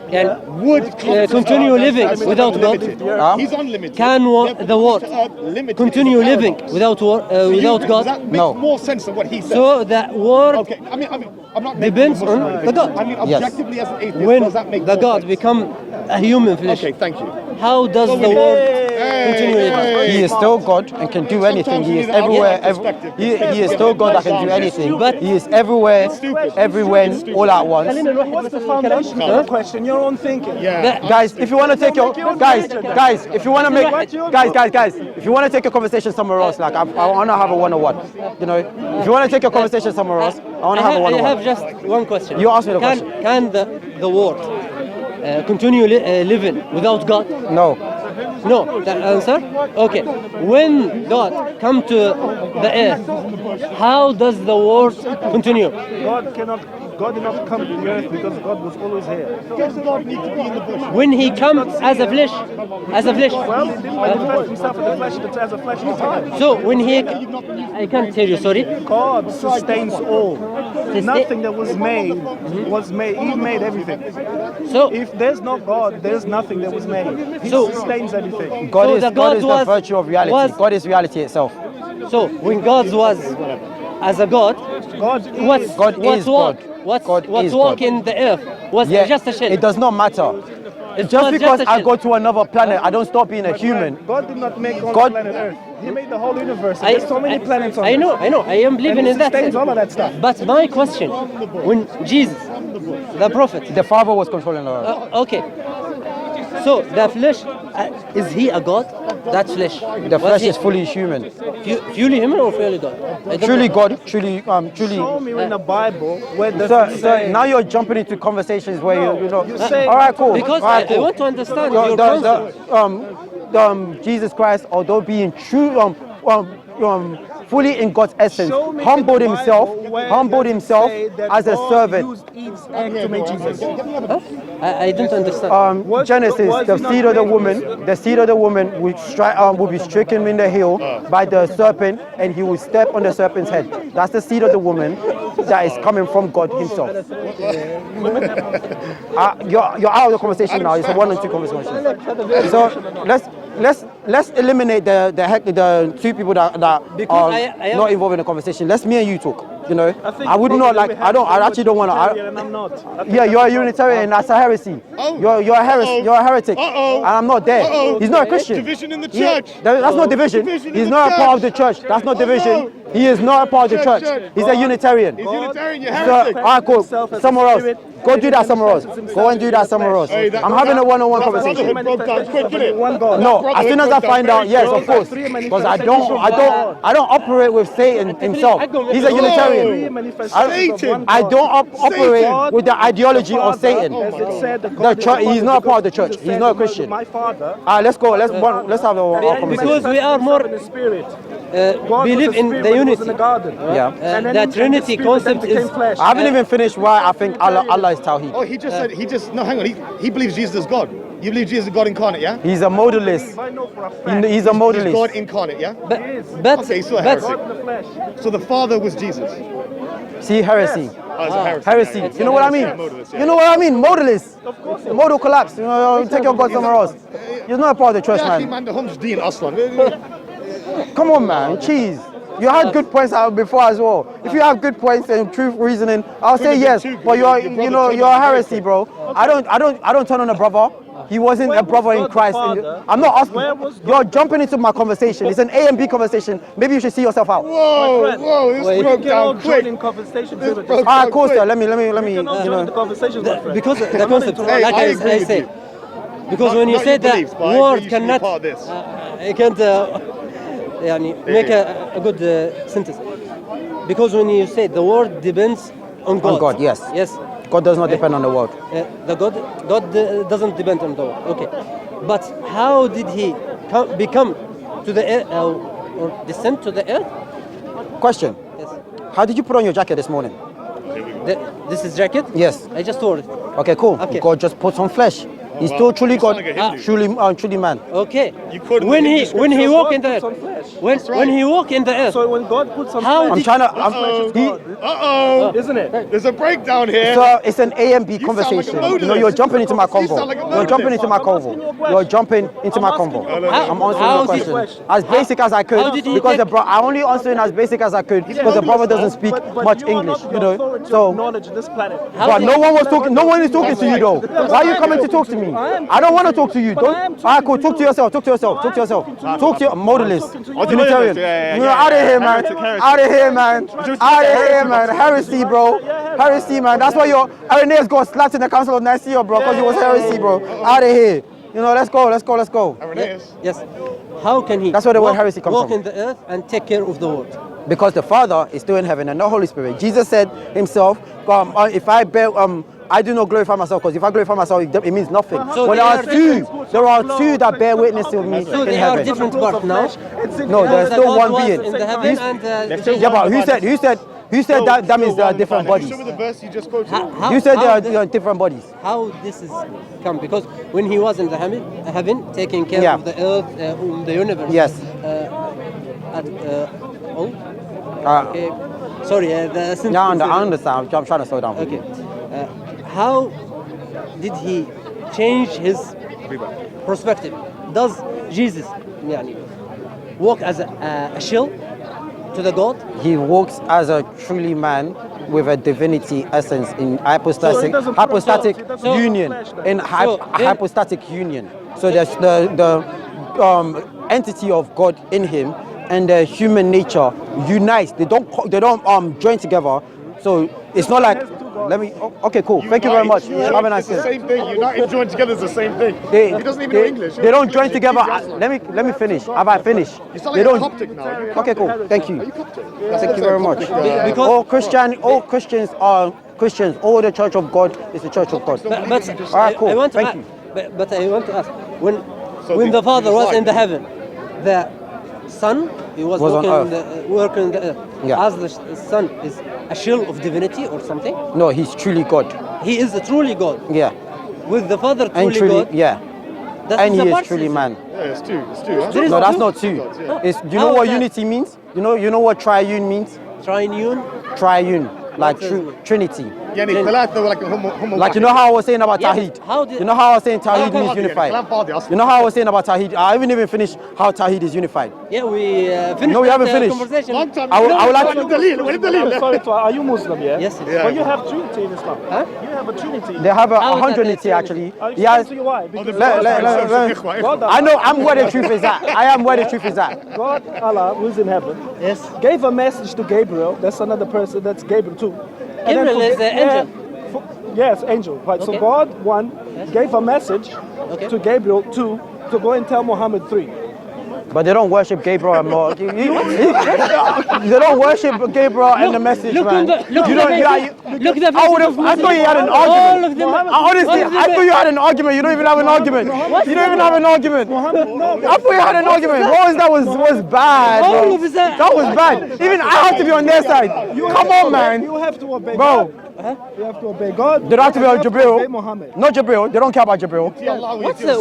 would continue living That's without God? unlimited. He's unlimited. Can the word limited continue is a living paradox. without To you, without Does God? that make No. more sense than what he said? So that word Okay, I mean, I'm not depends making a Muslim on or the anything. God. I mean, Yes. objectively as an atheist, when does that make the more God sense? become a human flesh. Okay, thank you. How does the word continue living? He is still God and can do anything. He is everywhere. He is still God that can do anything. But he is everywhere, everywhere, all at once. What's the foundation of the question? Your own thinking. Yeah. Guys, if you want to take your guys, if you want to make guys, if you want to take your conversation somewhere else, like I want to have a one-on-one. You know, if you want to take your conversation somewhere else, I want to have a I one-on-one. have just one question. You ask me the question. Can the word continue living without God? No. No, that answer? Okay. When God come to the earth, how does the word continue? God did not come to the earth because God was always here. When he comes as a flesh, Well, he didn't manifest himself in the flesh as a flesh time. So when he, I can't tell you, sorry. God sustains all. Nothing that was made was made. He made everything. So If there's no God, there's nothing that was made. He sustains everything. God So is the God is the was- virtue of reality. was- God is reality itself. So when God was as a God, God what is. God what is walk, God. what God what is walk God. in the earth was Yeah, just a shell. it does not matter. It Just was because a I shell. go to another planet, I don't stop being a human. God did not make only God- planet Earth. He made the whole universe. And there's so many planets on I Earth. know. I am believing And he in that. sustains all of that stuff. But my question, when Jesus, the prophet, The Father was controlling the earth. okay. So the flesh, is he a God? That flesh. The flesh is fully human. Fully human or fully God? I don't Truly know. God, truly. Show me in the Bible where does So, it say. now you're jumping into conversations where you know. You say- All right, cool. Because all right, I cool. want to understand your concept. Jesus Christ, although being true, fully in God's essence, Show me humbled in the himself, Bible where humbled does it himself say that as a God servant. used Eve's egg to make Jesus. I don't understand. Genesis, was the he not seed of the made? woman, will be stricken in the heel by the serpent, and he will step on the serpent's head. That's the seed of the woman that is coming from God Himself. You're out of the conversation now. It's a one-on-two conversation. So let's eliminate the two people that Because are I am- not involved in the conversation. Let's me and you talk. You know, I would not like. I actually don't want to. And I'm not. Yeah, you're a Unitarian. That's a heresy. You're a heresy. You're a heretic. And I'm not there. He's not a Christian. Division in the church. That's not division. He's not a part of the church. That's not division. He is not a part of the church. He's a Unitarian. He's Unitarian. You're heretic. All right, cool. Somewhere else. Go do that somewhere else. Go and do that somewhere else. I'm having a one-on-one conversation. No, as soon as I find out, yes, of course, because I don't operate with Satan himself. He's a Unitarian. I don't operate with the ideology of Satan. The church, he's not a part of the church. He's not a Christian. My father. Let's go. Let's have a conversation. Because we are more believe in the unity. The Trinity concept is. I haven't even finished why I think Allah is Tawheed. Oh, he just said, no, hang on. He believes Jesus is God. You believe Jesus is God incarnate, yeah? He's a modalist. He's a modalist. He's God incarnate, yeah? But okay, so heresy. So the Father was Jesus. See, heresy. Yes. Heresy. You know what I mean? You know what I mean? Modalist. Of course. Modal collapse. You know, take your God somewhere else. You're not a part of the church, man. Come on, man. Jeez. You had good points before as well. If you have good points and truth reasoning, I'll say yes. But you're a heresy, bro. I don't turn on a brother. He wasn't a brother in Christ. I'm not asking. You're jumping into my conversation. It's an A and B conversation. Maybe you should see yourself out. Whoa, this broke down quick. All right, cool, sir. Let me. You know, because the concept, like I say, because when you say that word cannot, I can't. Make a good sentence. Because when you say the word depends on God. On God, yes. Yes. God does not depend on the world. God doesn't depend on the world. Okay. But how did he become to the earth or descend to the earth? Question. Yes. How did you put on your jacket this morning? This is jacket? Yes. I just wore it. Okay, cool. Okay. God just puts on flesh. He's still truly God, truly man. Okay. When he walk in the earth, when he walk in the earth. So when God puts on flesh, isn't it? There's a breakdown here. So it's an A and B conversation. You're jumping into my convo. You're jumping into my convo. You're jumping into my convo. I'm answering your question as basic as I could because I only answering as basic as I could because the brother doesn't speak much English. You know, so. But no one was talking. No one is talking to you though. Why are you coming to talk to me? I don't want to talk to you. Don't. Alright, cool. Talk to yourself. Talk to yourself. Talk to yourself. Talk to your modalist. Unitarian. Out of here, man. Out of here, man. Out of here, man. Heresy, bro. Heresy, man. That's why your Irenaeus got slapped in the Council of Nicaea, bro, because he was heresy, bro. Out of here. You know, let's go. Irenaeus. Yes. How can he? That's where the word heresy comes from. Walk in the earth and take care of the world. Because the Father is still in heaven and the Holy Spirit. Jesus said himself, if I bear, I do not glorify myself, because if I glorify myself, it means nothing. So there are two that bear witness to me in heaven. So they are different parts now? No, there's still one being. In the heaven Yeah, but who said that means there are different bodies? Show me the verse you just quoted. You said there are different bodies. How this is come? Because when he was in the heaven taking care of the earth, the universe. Yes. Okay. Sorry. I understand. I'm trying to slow down. Okay. How did he change his perspective? Does Jesus walk as a shell to the God? He walks as a truly man with a divinity essence in hypostatic union. Hypostatic union. So there's the entity of God in him and the human nature unites. They don't join together. So it's not like. Okay, cool. Thank you very much. Have a nice day. It's the same thing. United and joined together is the same thing. He doesn't even know English. They don't join together. Let me finish. Have I finished? You sound like a Coptic now. Okay, cool. Thank you. Are you Coptic? Thank you very much. All Christians are Christians. All the Church of God is the Church of God. But all right, cool. Thank you. But I want to ask, when the Father was in the heaven, the Son, he was working in the earth. Yeah. As the Son is a shell of divinity or something? No, he's truly God. He is truly God. Yeah. With the Father truly God. Yeah. And he is truly man. Yeah, it's two. Huh? No, that's not two. Do you know what unity means? You know what triune means? Triune? Triune. like Trinity. يعني ثلاثة ولا هم Like you know how I was saying about Yeah, Tawhid? how did- You know how I was saying Tawhid means فاضي يعني، unified? كلام فاضي أصلاً. You know how I was saying about Tawhid? I haven't even finished how Tawhid is unified. Yeah, we finished. No, we haven't that, finished. Conversation. Long time. I would like وين الدليل؟ وين الدليل؟ I'm sorry, are you Muslim, yeah? Yes, yes. Yeah. But you have Trinity in Islam. Huh? You have a Trinity. They have a How is that hundredity a actually. I'll explain Yes. to you why. Because let- I know I'm where the truth is at. I am where the truth is at. God, Allah, who's in heaven, Yes. gave a message to Gabriel. That's another person. That's Gabriel too. And then Gabriel is the angel. Yes, angel. Right. So Okay. God, one, gave a message Okay. to Gabriel, two, to go and tell Muhammad, three. But they don't worship Gabriel and more. They don't worship Gabriel and the message, Look man. in the look You in the don't. message. Look the I would have. I thought you had an All argument. of them. Honestly, I thought you had an argument. You don't even have an argument. You don't even have an argument. I thought you had an argument. What was that? Was bad, All bro. of that. That was bad. Even I have to be on their side. Come on, man. You have to obey Bro. God. You have to obey God. They don't have to be on and you Jibril. obey Muhammad. Not Jibril. They don't care about Jibril.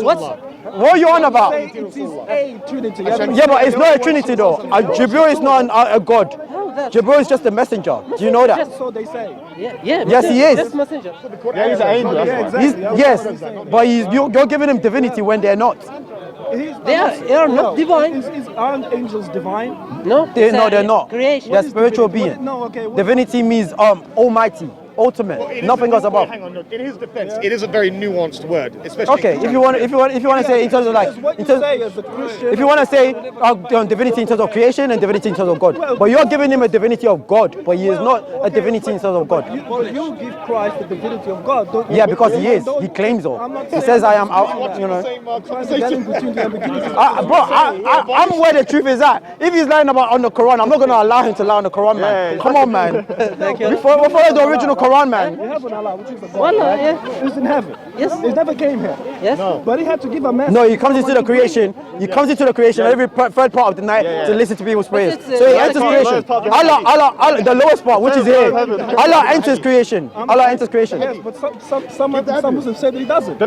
What's What are you on about? Say it is a Trinity. Yeah, but it's not a Trinity though. Jibril is not a god. that? Jibril is just a messenger. Do you know that? Just so they say. Yeah. Yes, he is. Just messenger. Yeah, he's an angel. Yeah, exactly. Yes, but you're giving him divinity when they're not. They are not divine. Aren't angels divine? No. They're not. Creation. They're spiritual being. No, okay. Divinity means almighty, ultimate, nothing else above. Hang on, no. In his defense, it is a very nuanced word, especially. Okay, if you want to say in terms of like, What in you terms, say as a Christian. if you want to say divinity in terms of creation and divinity in terms of God, but you're giving him a divinity of God, but he is not a divinity in terms of God. Well, you give Christ the divinity of God. Don't you? Yeah, because he is. Don't- He claims so. I'm not He saying- says I am out. You know. Trying to get in between the ambiguities. Bro, I'm where the truth is at. If he's lying about on the Quran, I'm not going to allow him to lie on the Quran, man. Come on, man. We follow the original Quran, man. You have an Allah, which is a God, Wallah, right? yeah. Who's in heaven. Yes. He never came here. Yes. But he had to give a message. No, he comes into the creation. He comes into the creation every third part of the night to listen to people's prayers. it's, So he lowest enters part. creation. Allah, the lowest part, which is here. Allah enters creation. Allah enters creation. Yes, but some Muslims say that he doesn't.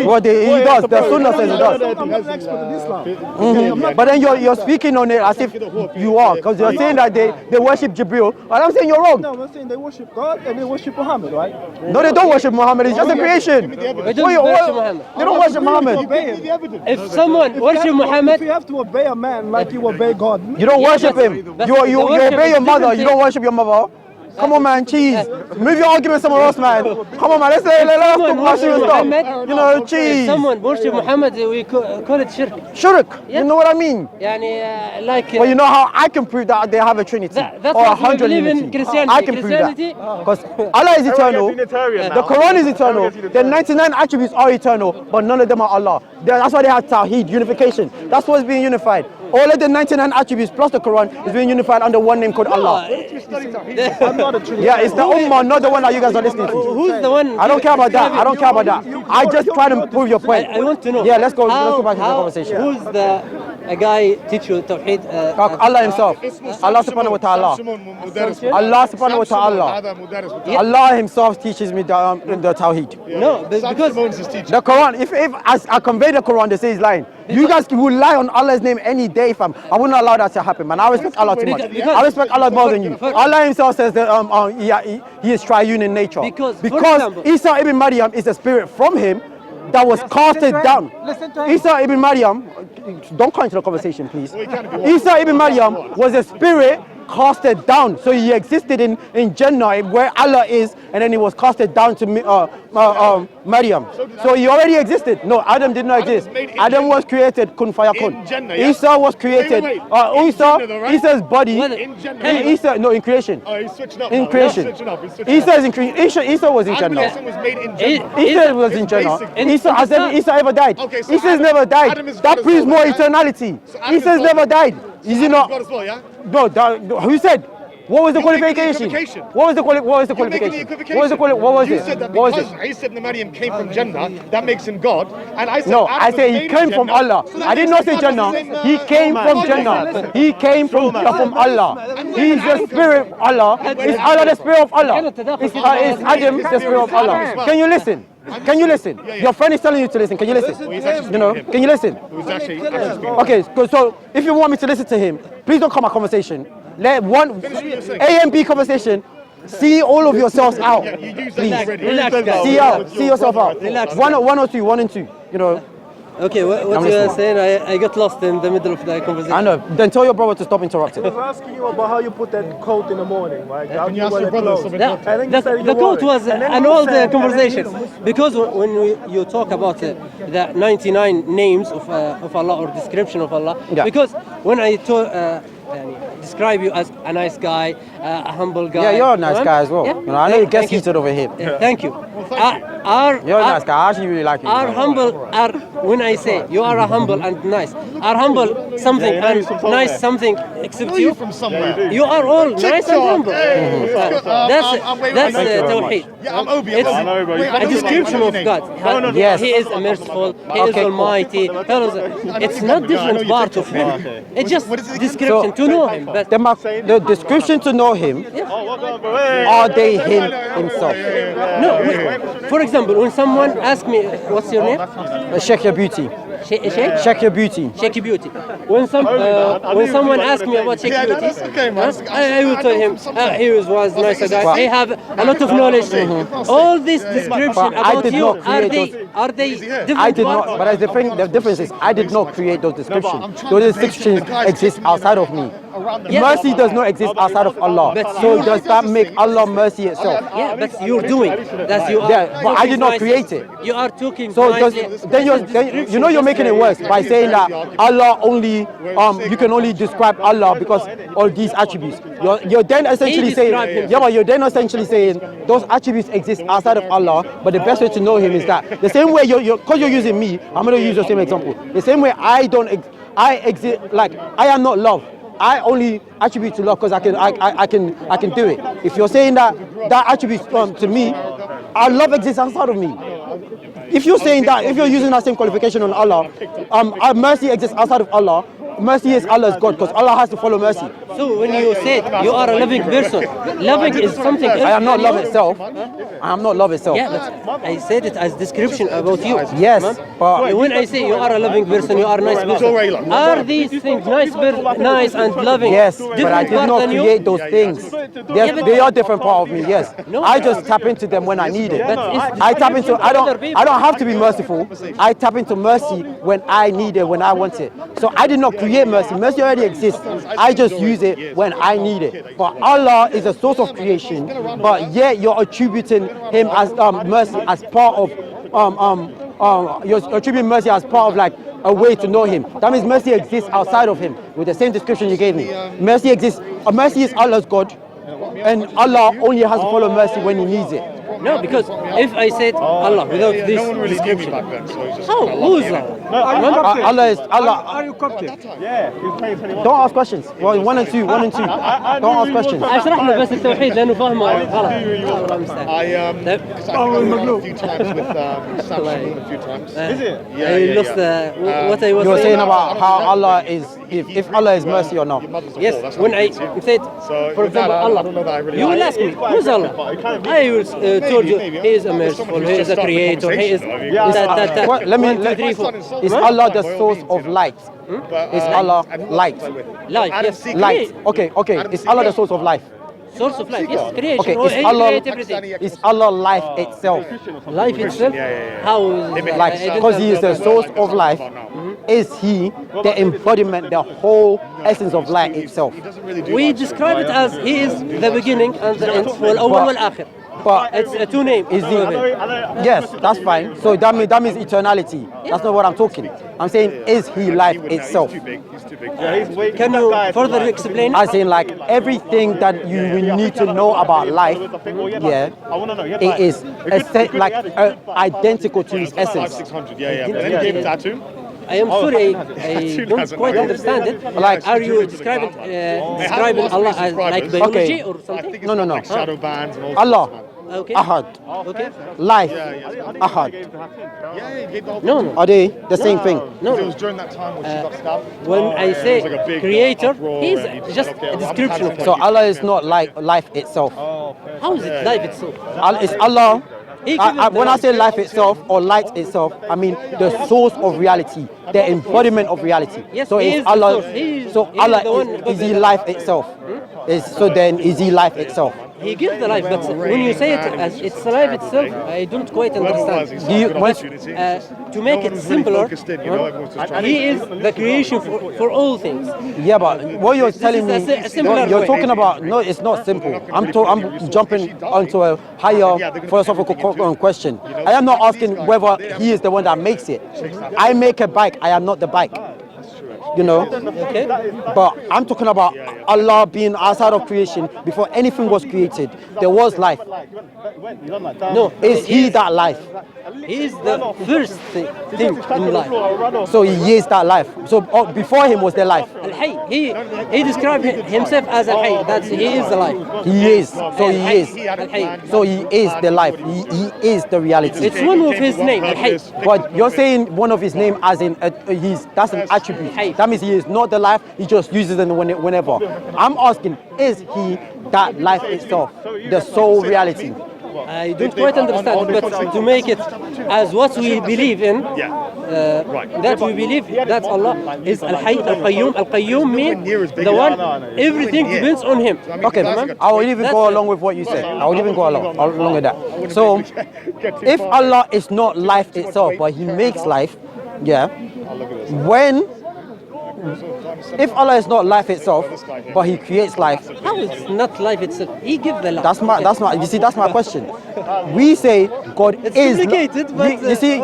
What he does, the Sunnah says he does. I'm not an expert in Islam. But then you're speaking on it as if you are, because you're saying that they worship Jibril. And I'm saying you're wrong. No, I'm saying they worship God and they worship Muhammad, right? No, they don't worship Muhammad. It's just a creation. We don't worship Muhammad. They don't worship Muhammad. Obey him. If someone worship Muhammad, If you have to obey a man like you obey God, You don't worship him. You obey your mother. You don't worship your mother. Come on, man, cheese. Move your argument somewhere else, man. Come on, man. Let's talk about serious stuff. You know, if cheese. someone worship Muhammad, we call it shirk. Shirk. You know what I mean? يعني like But you know how I can prove that they have a Trinity that's or a what we hundred believe in unity. Christianity. I can prove that Christianity, because Allah is eternal. The Quran is eternal. The 99 attributes are eternal, but none of them are Allah. That's why they have Tawheed, unification. That's what's being unified. All of the 99 attributes plus the Quran is being unified under one name called Allah. I'm not a Trinitarian. Yeah, it's the Ummah, not the one that you guys are listening to. who's the one? I don't care about that. I don't care about that. I just try to prove your point. I want to know. Yeah, let's go back to the conversation. Who's a guy teach you Tawheed? Allah himself. Allah subhanahu wa ta'ala. Allah subhanahu wa ta'ala. Allah himself teaches me the Tawheed. No, because The Quran, if as I convey the Quran, they say he's lying. You guys will lie on Allah's name any day, fam. I wouldn't allow that to happen, man. I respect Allah too much. I respect Allah more than you. Allah himself says that he is triune in nature. Because, for example, Isa ibn Maryam is a spirit from him that was casted down. Listen to him. Isa ibn Maryam, don't come into the conversation, please. Isa ibn Maryam was a spirit casted down. So he existed in Jannah where Allah is, and then he was casted down to Maryam. So he already existed. No, Adam did not exist. Adam was created kun fayakun. Isa was created. Isa's body. In creation. Oh, he's switching up. In creation. Isa is in creation. Isa was in Jannah. was made in Isa was in Jannah. Has Isa ever died? Okay, so Isa's never died. Adam is God That as proves well, more right? eternality. Adam is Isa's God. never died. Is he not? God as well, yeah? No, who said? What was the You're making the qualification? equivocation. What was the You're making the qualification? equivocation. What was the what was you it? said that What was because it? Isa ibn Maryam came from Jannah, that makes him God. And I said No, Adam I was say he made in came from Jannah, Allah. so that I did makes not say him God Jannah. as the same, He came from Jannah. He came from Allah. He's the spirit of Allah. Is Allah the spirit of Allah? Is Adam the spirit of Allah? Can you listen? Can you listen? Your friend is telling you to listen. Can you listen? You know? Can you listen? Who's actually speaking. Okay, so if you want me to listen to him, please don't cut my conversation. Let one A and B conversation. See all of yourselves out, please. Relax, guys. See yourself out. Relax. One or two, one and two. You know. Okay, what you were saying, I got lost in the middle of the conversation. I know. Then tell your brother to stop interrupting. I was asking you about how you put that coat in the morning, right? Can you ask your brother something? The quote was an old conversation, because when you talk about the 99 names of Allah or description of Allah, because when I describe you as a nice guy, a humble guy. Yeah, you're a nice guy as well. Yeah? You know, I know you get heated over here. Thank you. You're a nice guy. I actually really like you. When I say you are a humble and nice, are humble something and nice something except you? From somewhere. You are all nice and humble. That's Tawheed. Yeah, I'm Obi. It's a description of God. Yes. He is merciful. He is almighty. It's not different part of him. It's just description to know him. But the description to know him, are they him himself? No. For example, when someone asks me, what's your name? Sheikh Yabooti. Sheikh? Sheikh Yabooti. Sheikh Yabooti. When someone asks me about Sheikh Yabooti, I will tell him he was nice guy. He have a lot of knowledge. All this description about you are they different? I did not. But the difference is I did not create those descriptions. Those descriptions exist outside of me. Mercy does not exist outside of Allah. So does that make Allah mercy itself? Yeah, but you're doing. That's you. Yeah, but I did not create it. You are talking. So then you're making it worse by saying that Allah only you can only describe Allah because of these attributes. You're then essentially saying but you're then essentially saying those attributes exist outside of Allah, but the best way to know Him is that the same way because you're using me, I'm going to use the same example. The same way I exist, like I am not love. I only attribute to love because I can do it. If you're saying that attribute to me, our love exists outside of me. If you're saying that, if you're using that same qualification on Allah, our mercy exists outside of Allah. Mercy is Allah's God because Allah has to follow mercy. So when you said you are a loving person, loving is something else. I am not love itself. I am not love itself. Yeah, but I said it as description about you. Yes, but when I say you are a loving person, you are a nice person. Are these things nice and loving? Yes, but I did not create those things. They are different part of me. Yes, I just tap into them when I need it. I tap into. I don't have to be merciful. I tap into mercy when I need it, when I want it. So I did not create mercy. Mercy already exists. I just use it when I need it. But Allah is a source of creation. But yet you're attributing Him as mercy as part of you're attributing mercy as part of like a way to know Him. That means mercy exists outside of Him. With the same description you gave me, mercy exists. Mercy is Allah's God, and Allah only has to follow mercy when He needs it. No, because if I said Allah without this description, how? Who is Allah? Allah is Allah. Are you Coptic? Yeah. Don't ask questions. Well, one and two. Don't ask questions. اشرح له بس التوحيد لأنه فاهمه غلط. I've met a few times with Sam a few times. Is it? I lost what I was saying. You were saying about how Allah is, if Allah is mercy or not. Yes, when I said, for example, Allah, you will ask me, who's Allah? I will told you, He is a merciful, He is a creator, He is that. Is Allah the source of light? Is Allah light? Light, yes. Light. Okay. Is Allah the source of life? Source of life, yes. Creation. Okay, is Allah life itself? Life itself? How is it? Like, because He is the source of life, is He the embodiment, the whole essence of life itself? We describe it as He is the beginning and the end. والأول والآخر. But it's a two name. Is He? Yes, that's fine. So that means eternality. That's not what I'm talking. I'm saying, is He life itself? Can you further explain? As in, like everything that you will need to know about life, it is identical to His essence. I am sorry, I don't quite understand it. Like, are you describing Allah as like biology or something? No. Shadow bands and all Allah. Okay. Ahad. Okay. Life. Ahad. No. Are they the same thing? No. It was during that time when she got stabbed. When I say creator, He's just a description of it. So Allah is not like life itself. How is it life itself? Is Allah? When I say life itself or light itself, I mean the source of reality, the embodiment of reality. Yes, so is Allah. He So Allah is He life itself? So then is He life itself? He gives the life, but when you say it as it's the life itself, I don't quite understand. To make it simpler, he is the creation for all things. Yeah, but what you're telling me, you're talking about, no, it's not simple. I'm jumping onto a higher philosophical question. I am not asking whether he is the one that makes it. I make a bike, I am not the bike. You know, okay. But I'm talking about Allah being outside of creation before anything was created. There was life. No, is he that life? He is the first thing in life. So he is that life. So before him was the life. Al-Hayy. He described himself as Al-Hayy. That's he is the life. He is. So he is. So he is the life. He is the reality. It's one of his name, Al-Hayy. But you're saying one of his name as in that's an attribute. That means he is not the life. He just uses it whenever. I'm asking, is he that life itself, the sole reality? I don't quite understand, but to make it as what we believe in, that we believe that Allah is Al-Hayy, Al-Qayyum. Al-Qayyum means the one, everything depends on him. Okay, I will even go along with what you said. I will even go along with that. So, if Allah is not life itself, but He makes life, if Allah is not life itself, but He creates life, how is not life itself? He gives the life. That's my question. We say God it's is. Complicated, but you see,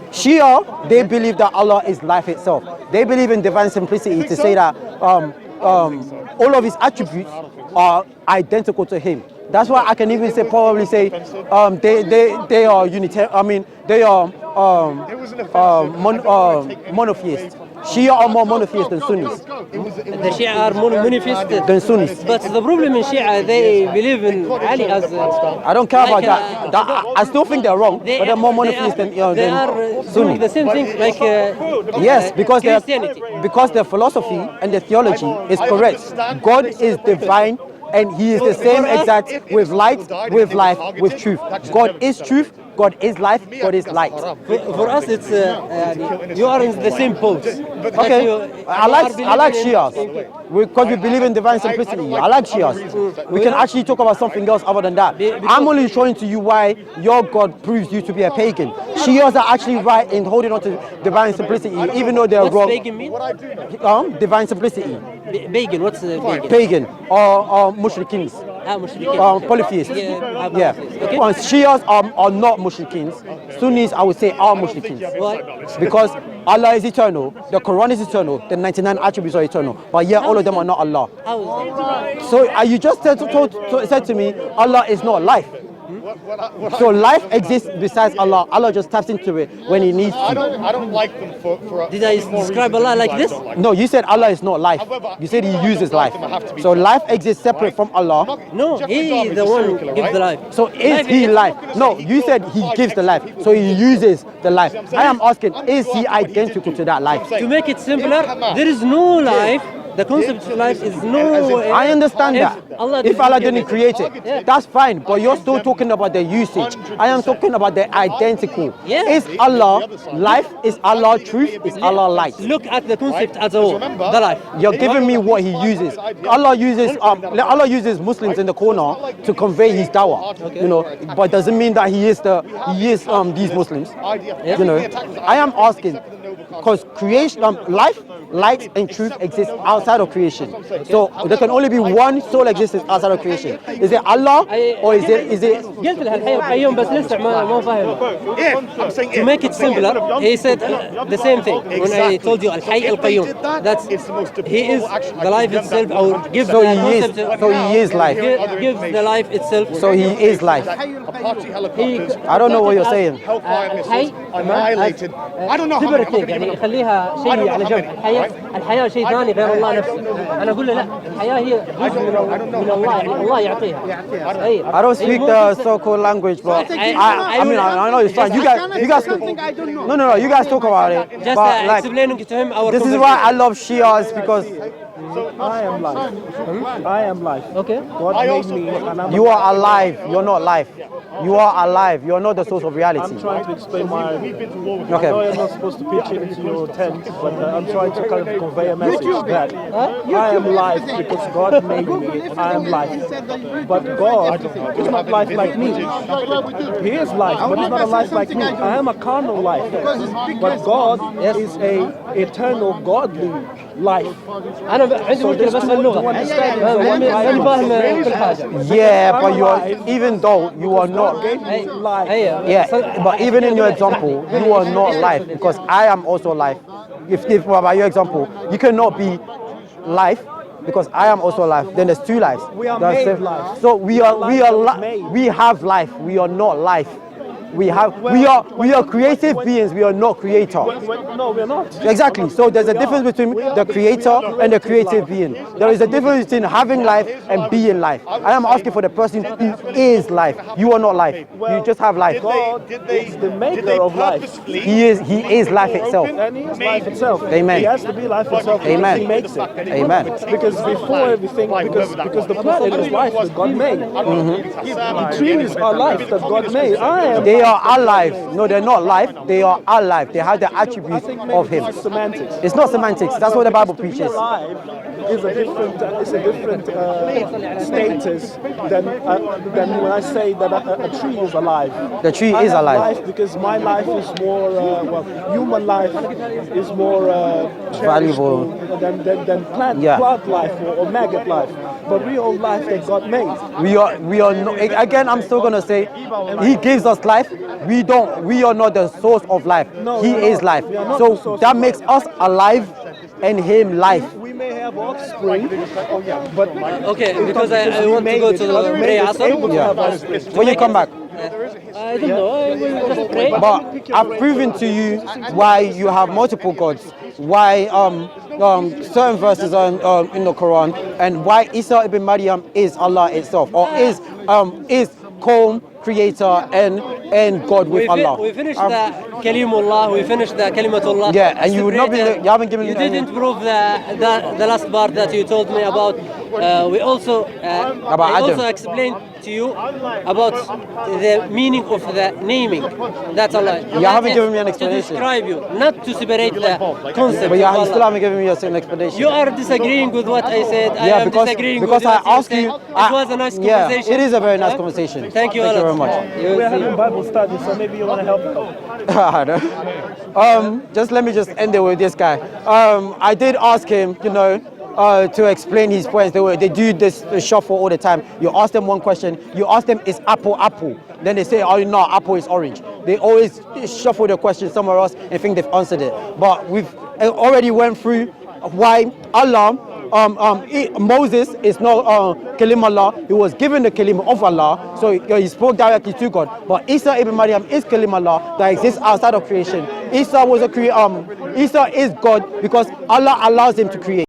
Shia, they believe that Allah is life itself. They believe in divine simplicity to say that all of His attributes are identical to Him. That's why I can even probably say they are Unitarian. I mean, they are monotheists. Shia are more monotheists than Sunnis. The Shia are more monotheists than Sunnis. But the problem in Shia, they believe in Ali as. I don't care about that. I still think they're wrong, but they're more monotheists than Sunnis. They are doing the same thing like yes, because Christianity. their philosophy and their theology is correct. God is divine. And He is the same exact with light, with life, with truth. God is truth, God is life, God is light. For us, it's you are in the same pose. Okay, I like Shias because we believe in divine simplicity. I like Shias. We can actually talk about something else other than that. I'm only showing to you why your God proves you to be a pagan. Shias are actually right in holding on to divine simplicity, even though they're wrong. Pagan mean? Divine simplicity. Pagan. What's pagan? Pagan or mushrikins. Polytheists. Yeah. Okay. Shias are not mushrikins. Sunnis, I would say, are mushrikins. Why? Because Allah is eternal, the Quran is eternal, the 99 attributes are eternal, but yet all of them are not Allah. How is that? So you just said to me, Allah is not life. So life exists besides Allah. Allah just taps into it when He needs to. I don't like them for Did I describe Allah like this? No, you said Allah is not life. You said He uses life. So life exists separate from Allah. No, He is the one who gives the life. So is He life? No, you said He gives the life. So He uses the life. I am asking, is He identical to that life? To make it simpler, there is no life. The concept of life is no. I understand that. If Allah didn't create it, that's fine. But you're still talking about the usage. I am talking about the identical. Yeah. Is Allah life? Is Allah truth? Is Allah light? Look at the concept as a whole. The life. You're giving me what He uses. Allah uses Muslims in the corner to convey His dawah. Okay. You know, but doesn't mean that He is these Muslims. You know, I am asking because creation, life, light, and truth exist outside of creation. So there can only be one sole existence outside of creation. Is it Allah or is it? قلت لها الحي القيوم بس لسه ما فاهم. To make it simpler, he said the same thing when I told you الحي القيوم. That's He is the life itself, or gives the concept. So He is life. Gives the life itself. So He is life. I don't know what you're saying. الحي annihilated. I don't know how separate يعني يخليها شيء على جنب. الحياة شيء ثاني غير الله نفسه. أنا أقول له لا، الحياة هي جزء من الله، يعني الله يعطيها. I don't speak the so-called language, but I mean I know it's fine. You guys. No. You guys talk about it. Just but like, explaining to him our. This is why I love Shias because. I am life. I am life. Okay. God made me. And I'm you are alive. You're not life. You are alive. You are not the source of reality. I'm trying to explain my... Okay. I know you're not supposed to pitch it into your tent, but I'm trying to kind of convey a message that I am life because God made me. I am life. But God is not life like me. He is life, but he's not a life like me. I am a carnal life. But God is a eternal, godly life. أنا عندي مشكلة بس باللغة. ماني فاهم كل حاجة. Yeah, but you are, even though you are not life. Yeah, but even in your example, you are not life because I am also life. If by your example, you cannot be life because I am also life. Then there's two lives. We are made life. So we have life. We are not life. We are creative beings. We are not creator. No, we're not. Exactly. So there's a difference between the creator and the creative being. There is a difference between having life and being life. I am asking for the person who is life. You are not life. You just have life. God is the maker of life. He is life itself. And he is life itself. Amen. He has to be life itself. Amen. He makes it. Amen. Because before everything, because the planet is life that God made. The trees are life that God made. They are alive. No, they're not life. They are alive. They have the attributes of Him. It's semantics. It's not semantics. That's what the Bible preaches. Alive is a different status than when I say that a tree is alive. The tree is alive. Life because my life is more human life is more valuable than plant life or maggot life. But real life that God made. We are not, again, I'm still gonna say, He gives us life. We are not the source of life. No, He is life. So that makes us alive and Him life. We may have offspring, but okay, because I want to go to the prayer Asr. When you come back. I don't know. I will just pray. But I've proven to you why you have multiple gods. Why certain verses are in the Quran, and why Isa ibn Maryam is Allah itself, or is co-creator and God with Allah. We finished the Kalimullah, we finished the Kalimatullah. Yeah, and you haven't given me. You didn't prove the last part that you told me about. We also explained to you about the meaning of the naming. That's Allah. You haven't given me an explanation. To describe you, not to separate the concept. But you still haven't given me an explanation. You are disagreeing with what I said. Yeah, I am disagreeing because with what I asked you. It was a nice conversation. Yeah, it is a very nice conversation. Thank you very much. We're having Bible study, so maybe you want to help out. Just let me just end it with this guy. I did ask him, to explain his points. They do this shuffle all the time. You ask them one question, you ask them, is apple apple? Then they say, oh no, apple is orange. They always shuffle the question somewhere else and think they've answered it. But we've already went through why Allah, Moses is not Kalim Allah. He was given the Kalim of Allah, so he spoke directly to God. But Isa ibn Maryam is Kalim Allah that exists outside of creation. Isa is God because Allah allows him to create.